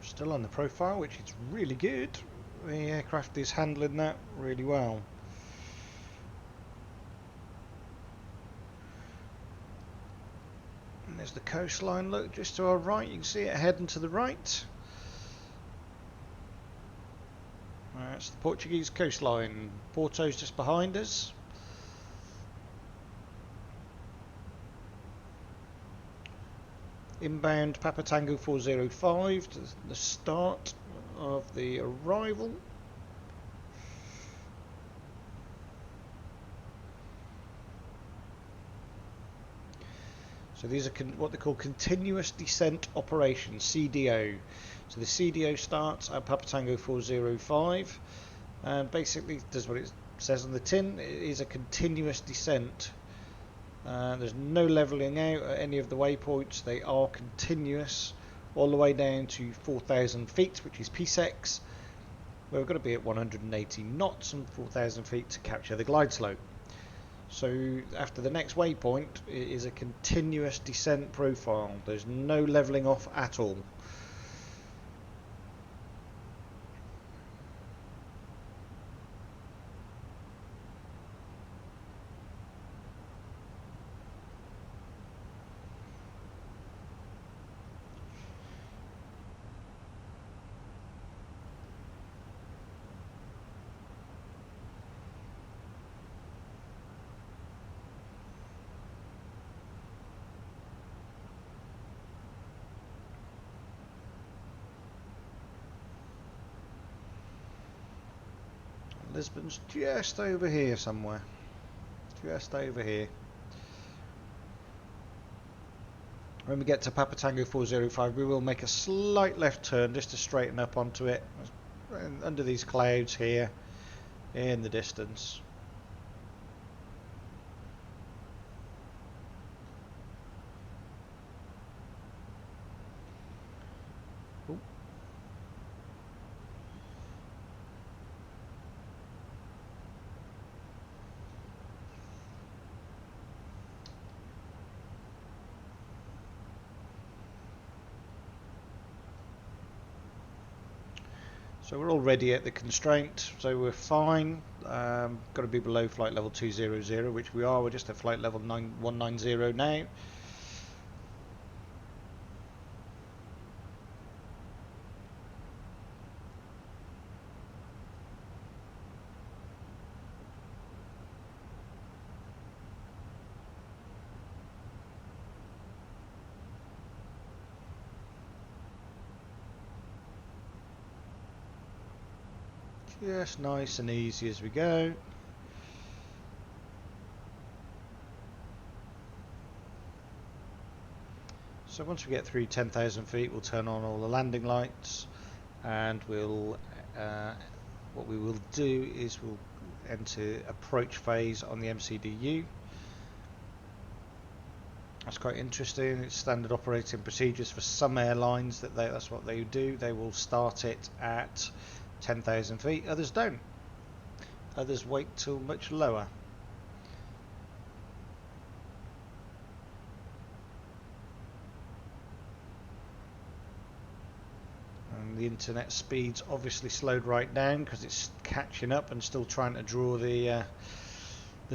S1: Still on the profile, which is really good. The aircraft is handling that really well. And there's the coastline, look, just to our right. You can see it heading to the right. That's the Portuguese coastline. Porto's just behind us. Inbound Papa Tango 405 to the start of the arrival. So these are what they call continuous descent operations, CDO. So the CDO starts at Papa Tango 405 and basically does what it says on the tin. It is a continuous descent. There's no levelling out at any of the waypoints. They are continuous all the way down to 4,000 feet, which is PSEX, where we've got to be at 180 knots and 4,000 feet to capture the glide slope. So after the next waypoint, it is a continuous descent profile. There's no levelling off at all. Lisbon's just over here somewhere. Just over here. When we get to Papa Tango 405, we will make a slight left turn just to straighten up onto it. Under these clouds here in the distance. Ooh. So we're already at the constraint, so we're fine. Got to be below flight level 200, which we are. We're just at flight level 190 now. Just nice and easy as we go. So once we get through 10,000 feet, we'll turn on all the landing lights, and we'll what we will do is we'll enter approach phase on the MCDU. That's quite interesting. It's standard operating procedures for some airlines that's what they do. They will start it at 10,000 feet, others don't. Others wait till much lower. And the internet speed's obviously slowed right down because it's catching up and still trying to draw the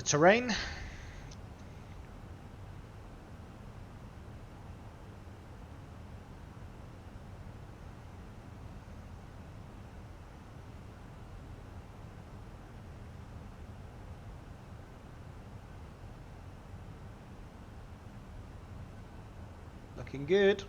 S1: terrain. Looking good.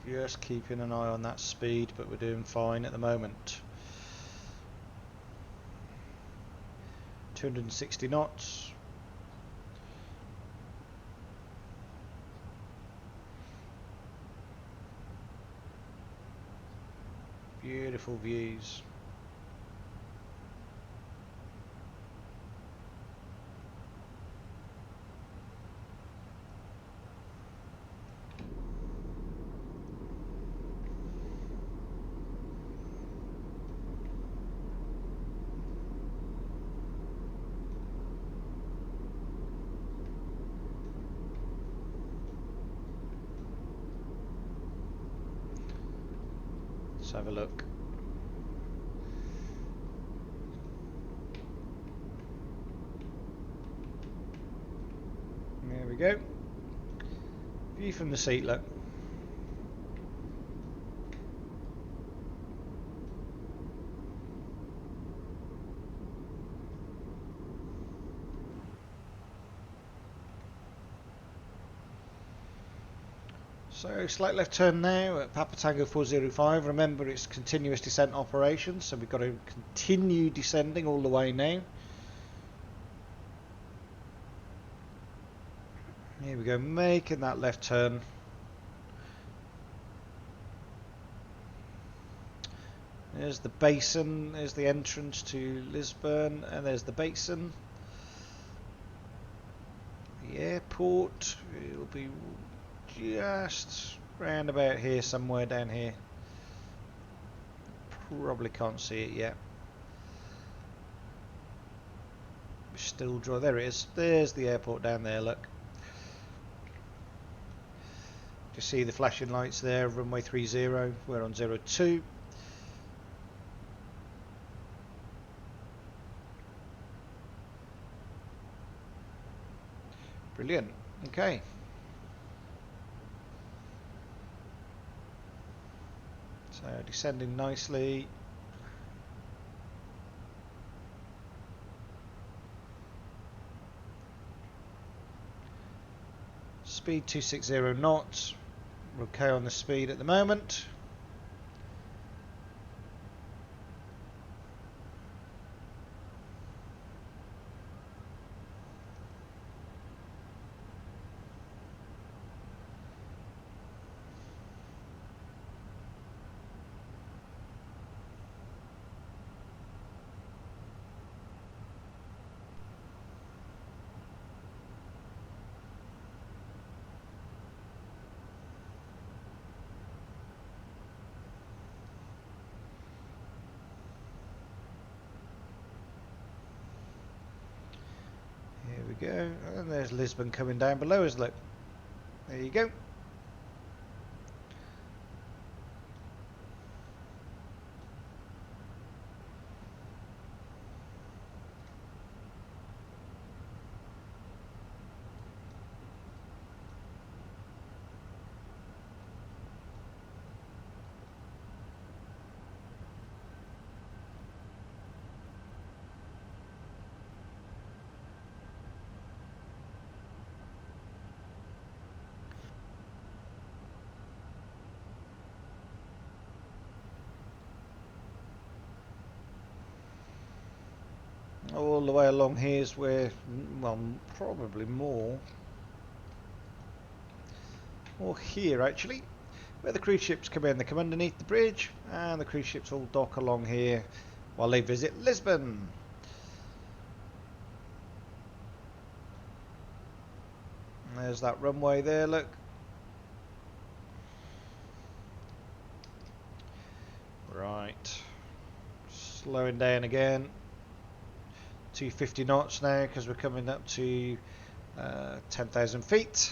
S1: Just keeping an eye on that speed, but we're doing fine at the moment. 260 knots. Beautiful views. Let's have a look. There we go. View from the seat, look. So slight left turn now at Papa Tango 405. Remember, it's continuous descent operation, so we've got to continue descending all the way now. Here we go, making that left turn. There's the basin, there's the entrance to Lisbon, and there's the basin. The airport, it'll be just round about here, somewhere down here. Probably can't see it yet. Still draw, there it is. There's the airport down there, look. You see the flashing lights there, runway 30, we're on 02. Brilliant, okay. So descending nicely. Speed 260 knots. We're okay on the speed at the moment. Here we go, and there's Lisbon coming down below us, look. There you go. All the way along here is where, well, probably more here actually, where the cruise ships come in. They come underneath the bridge, and the cruise ships all dock along here while they visit Lisbon. And there's that runway there, look. Right, slowing down again. 250 knots now because we're coming up to 10,000 feet.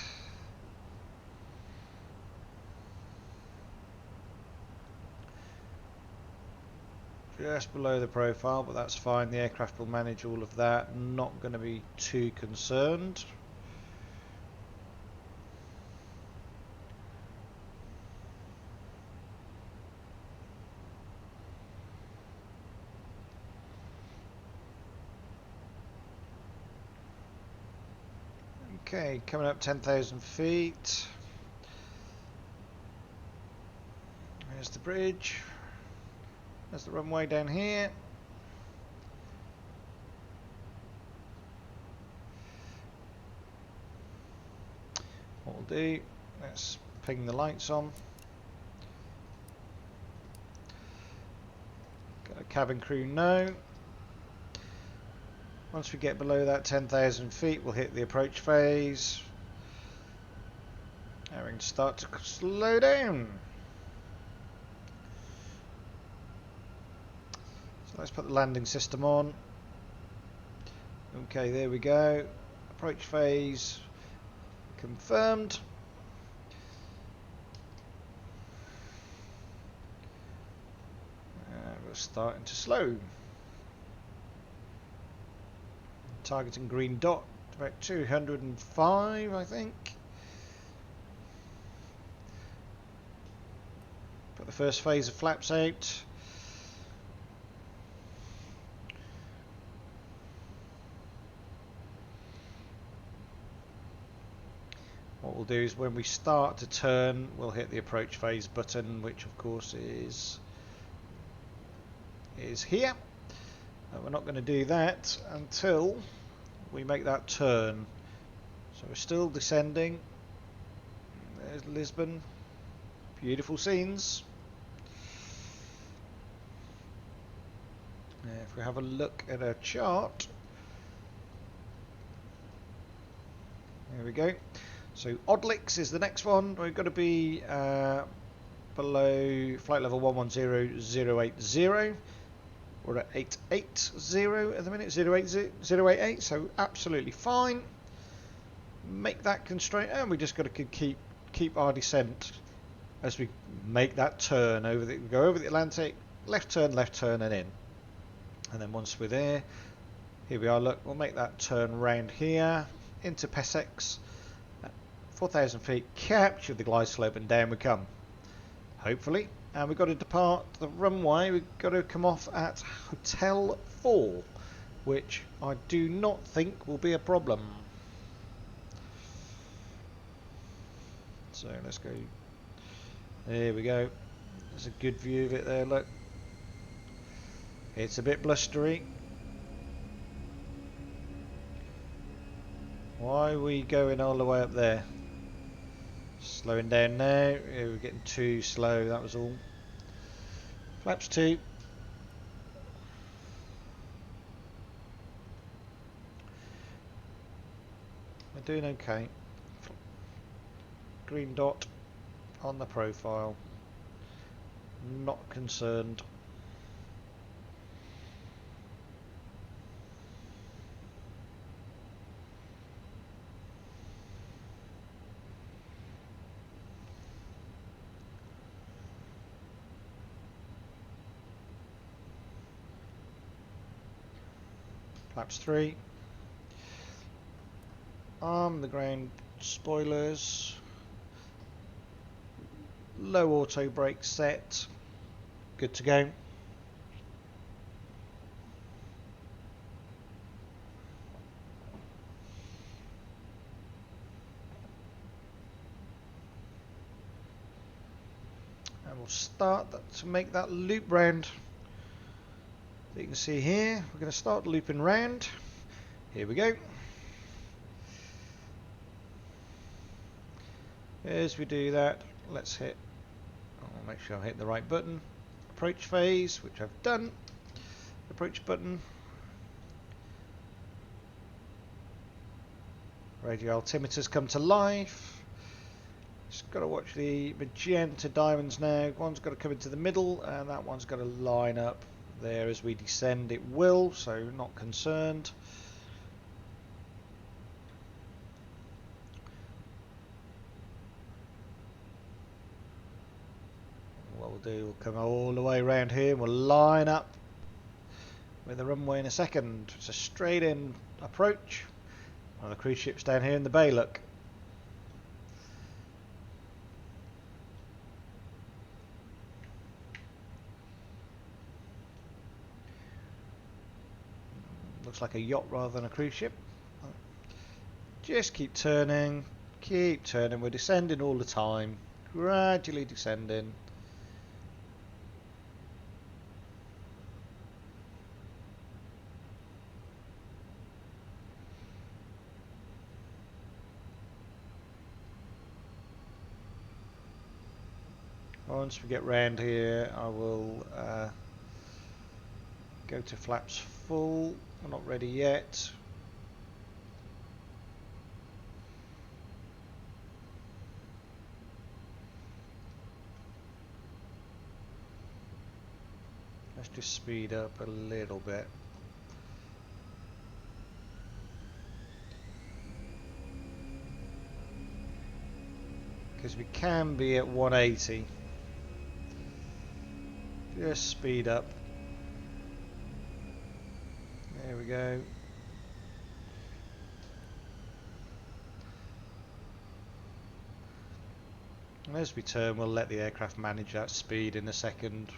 S1: Just below the profile, but that's fine. The aircraft will manage all of that. Not going to be too concerned. Okay, coming up 10,000 feet. There's the bridge. There's the runway down here. What we'll do, let's ping the lights on. Got a cabin crew now. Once we get below that 10,000 feet, we'll hit the approach phase. And we can start to slow down. So let's put the landing system on. Okay, there we go. Approach phase confirmed. starting to slow. Targeting green dot, about 205 I think. Put the first phase of flaps out. What we'll do is when we start to turn, we'll hit the approach phase button, which of course is here. We're not going to do that until we make that turn. So we're still descending. There's Lisbon. Beautiful scenes. If we have a look at our chart, there we go. So Oddlicks is the next one. We've got to be below flight level 110080. We're at 880 at the minute, 088, so absolutely fine. Make that constraint, and we just got to keep our descent as we make that turn over the go over the Atlantic, left turn, and in. And then once we're there, here we are. Look, we'll make that turn round here into Pessex. 4,000 feet, capture the glide slope, and down we come. Hopefully. And we've got to depart the runway. We've got to come off at Hotel 4, which I do not think will be a problem. So let's go. There we go. There's a good view of it there, look. It's a bit blustery. Why are we going all the way up there? Slowing down now. We're getting too slow, that was all. Flaps 2. We're doing okay. Green dot on the profile. Not concerned. Flaps 3. Arm the ground spoilers. Low auto brake set. Good to go. And we'll start to make that loop round. You can see here, we're going to start looping round. Here we go. As we do that, let's hit, I'll make sure I hit the right button. Approach phase, which I've done. Approach button. Radio altimeters come to life. Just got to watch the magenta diamonds now. One's got to come into the middle, and that one's got to line up there as we descend. It will, so not concerned. What we'll do, we'll come all the way around here and we'll line up with the runway in a second. It's a straight in approach. One of the cruise ships down here in the bay, look. Looks like a yacht rather than a cruise ship. Just keep turning, we're descending all the time, gradually descending. Once we get round here, I will go to flaps full. We're not ready yet. Let's just speed up a little bit. Because we can be at 180. Just speed up. There we go. And as we turn, we'll let the aircraft manage that speed in a second.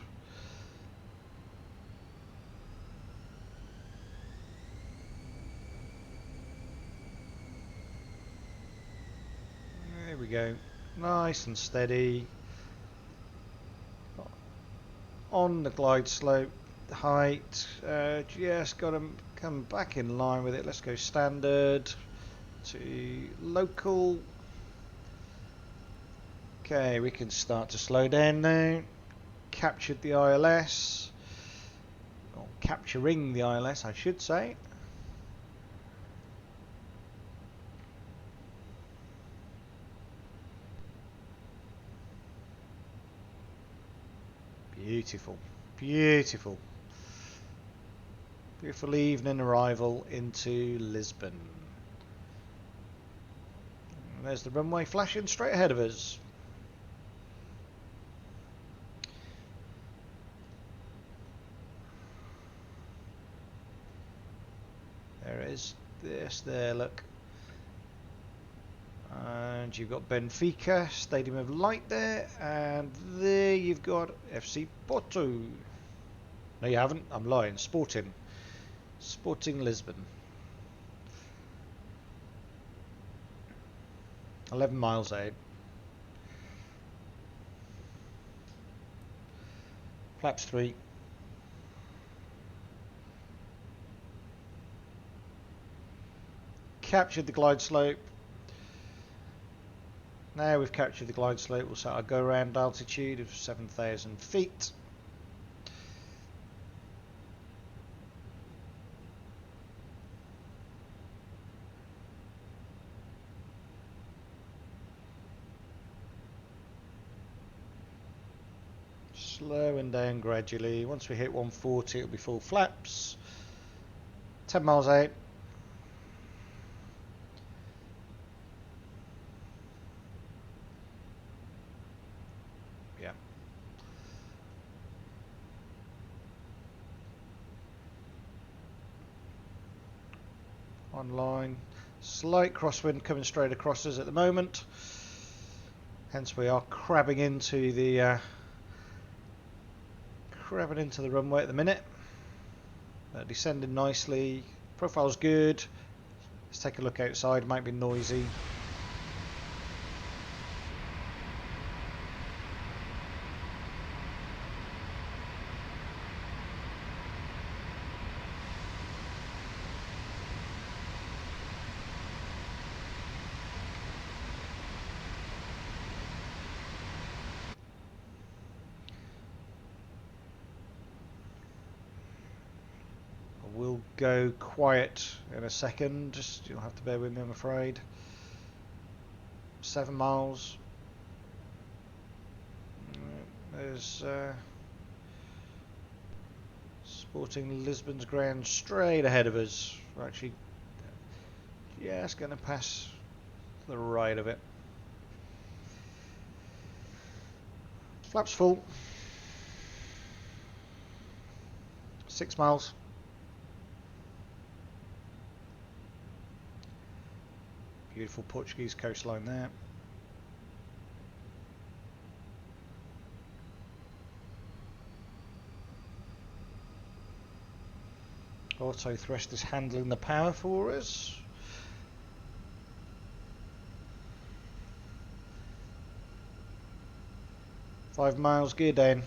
S1: There we go. Nice and steady. On the glide slope, height, just got to come back in line with it. Let's go standard to local. Okay, we can start to slow down now. Captured the ILS, or capturing the ILS I should say. Beautiful, beautiful. Beautiful evening arrival into Lisbon. And there's the runway flashing straight ahead of us. There it is. This there, look. And you've got Benfica, Stadium of Light there, and there you've got FC Porto. No, you haven't. I'm lying. Sporting Lisbon. 11 miles out. Flaps 3. Captured the glide slope. Now we've captured the glide slope, we'll set our go around altitude of 7,000 feet. Slowing down gradually. Once we hit 140 it'll be full flaps. 10 miles out. Yeah. Online. Slight crosswind coming straight across us at the moment. Hence we are crabbing into the runway at the minute. Descending nicely. Profile's good. Let's take a look outside. Might be noisy. We'll go quiet in a second, just you'll have to bear with me I'm afraid. 7 miles. There's Sporting Lisbon's ground straight ahead of us. We're actually just going to pass to the right of it. Flaps full. 6 miles. Beautiful Portuguese coastline there. Auto thrust is handling the power for us. Five miles, gear down.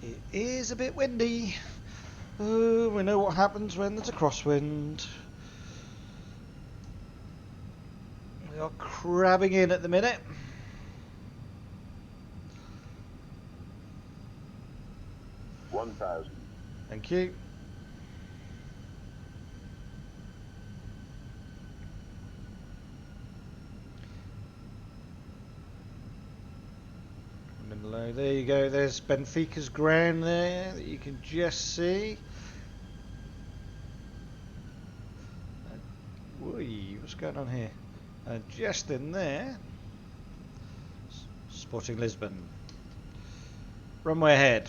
S1: It is a bit windy. Oh, we know what happens when there's a crosswind. We are crabbing in at the minute.
S5: $1,000.
S1: Thank you. So there you go, there's Benfica's ground there that you can just see. Whee, what's going on here? And just in there, spotting Lisbon. Runway ahead.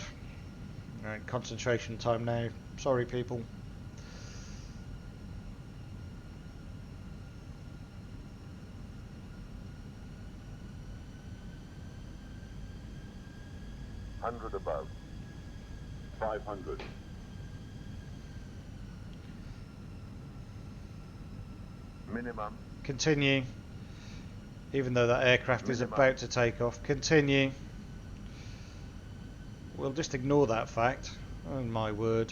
S1: Right, concentration time now. Sorry people.
S5: Above. 500. Minimum.
S1: Continue. Even though that aircraft is about to take off. Continue. We'll just ignore that fact. Oh my word.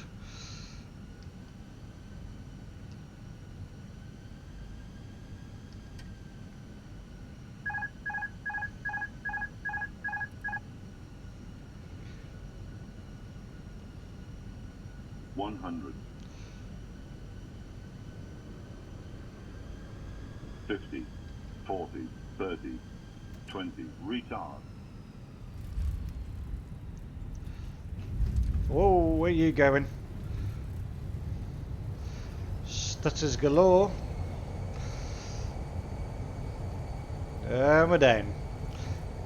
S5: $100. 50, 40, 30, 20, retard.
S1: Whoa, where are you going? Stutters galore. And we're down.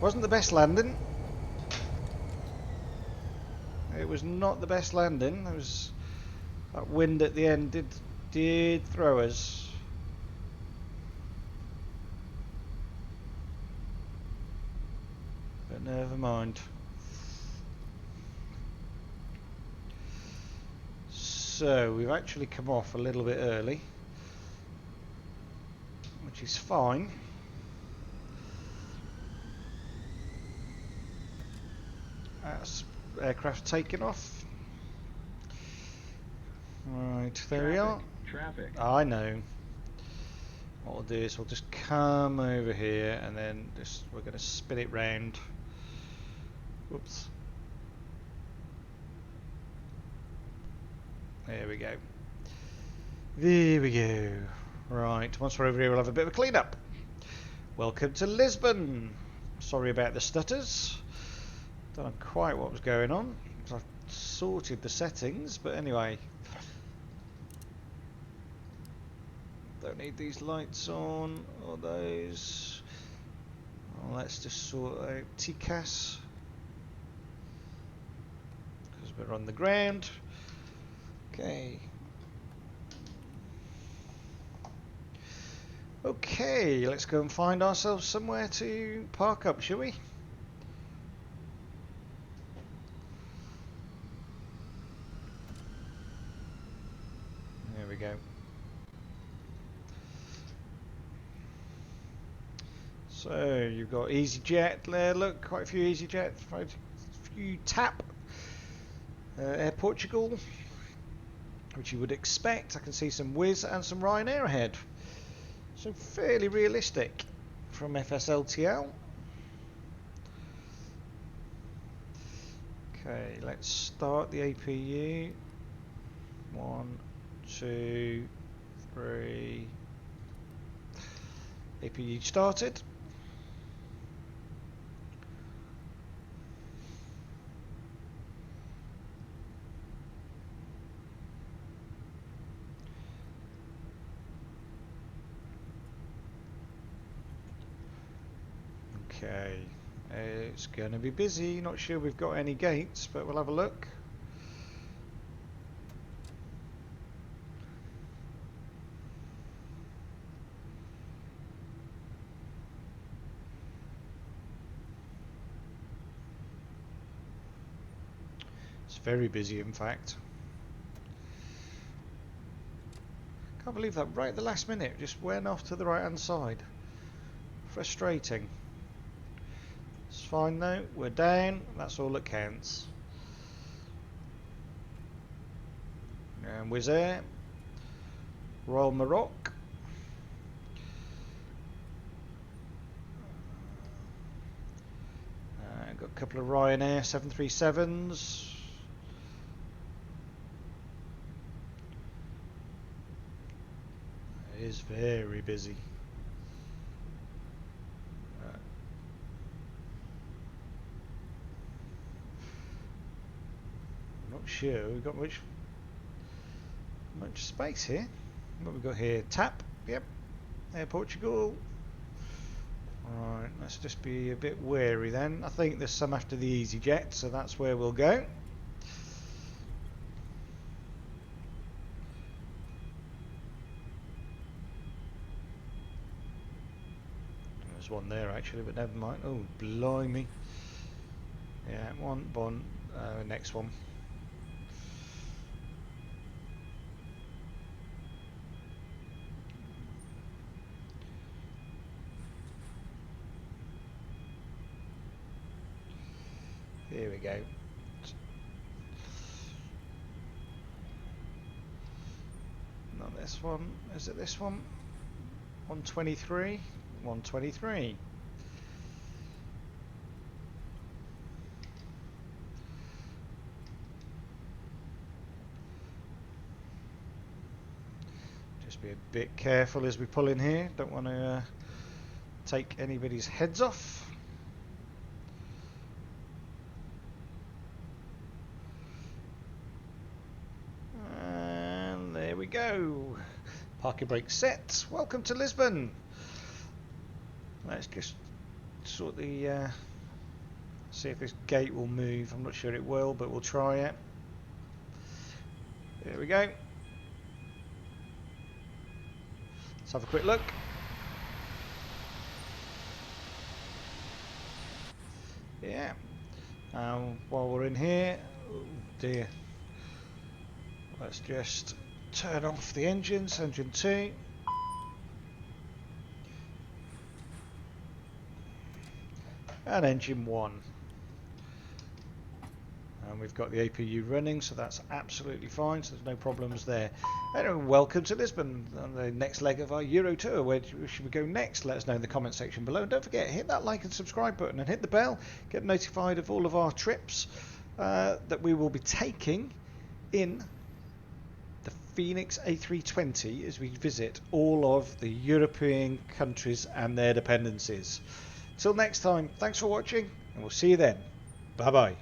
S1: Wasn't the best landing. It was not the best landing. There was that wind at the end did throw us. But never mind. So we've actually come off a little bit early, which is fine. That's aircraft taking off. Right, there we are.
S6: Traffic.
S1: I know. What we'll do is we'll just come over here and then we're going to spin it round. Whoops. There we go. There we go. Right, once we're over here we'll have a bit of a clean up. Welcome to Lisbon. Sorry about the stutters. Don't know quite what was going on. I've sorted the settings, but anyway. Don't need these lights on or those. Well, let's just sort out TCAS because we're on the ground. Okay. Okay, let's go and find ourselves somewhere to park up, shall we? There we go. So you've got EasyJet there, look, quite a few EasyJet, quite a few TAP, Air Portugal, which you would expect. I can see some Wizz and some Ryanair ahead. So fairly realistic from FSLTL. Okay, let's start the APU. 1, 2, 3. APU started. Okay, it's going to be busy. Not sure we've got any gates, but we'll have a look. It's very busy, in fact. Can't believe that right at the last minute just went off to the right hand side. Frustrating. It's fine though, we're down, that's all that counts. And Wizz Air, Royal Maroc, got a couple of Ryanair 737s. It is very busy. sure we've got much space here. What have we got here? Tap. Yep. Air Portugal. Alright, let's just be a bit wary then. I think there's some after the EasyJet, so that's where we'll go. There's one there actually, but never mind. Oh, blimey. Yeah, one, next one. Here we go. Not this one. Is it this one? 123? 123. Just be a bit careful as we pull in here. Don't want to take anybody's heads off. Go. Parking brake set. Welcome to Lisbon. Let's just sort the see if this gate will move. I'm not sure it will, but we'll try it. There we go. Let's have a quick look. Yeah. While we're in here, oh dear. Let's just turn off the engines, engine 2. And engine 1. And we've got the APU running, so that's absolutely fine, so there's no problems there. Anyway, welcome to Lisbon, on the next leg of our Euro tour. Where should we go next? Let us know in the comment section below. And don't forget, hit that like and subscribe button and hit the bell. Get notified of all of our trips that we will be taking in the Fenix A320 as we visit all of the European countries and their dependencies. Till next time, thanks for watching, and we'll see you then. Bye bye.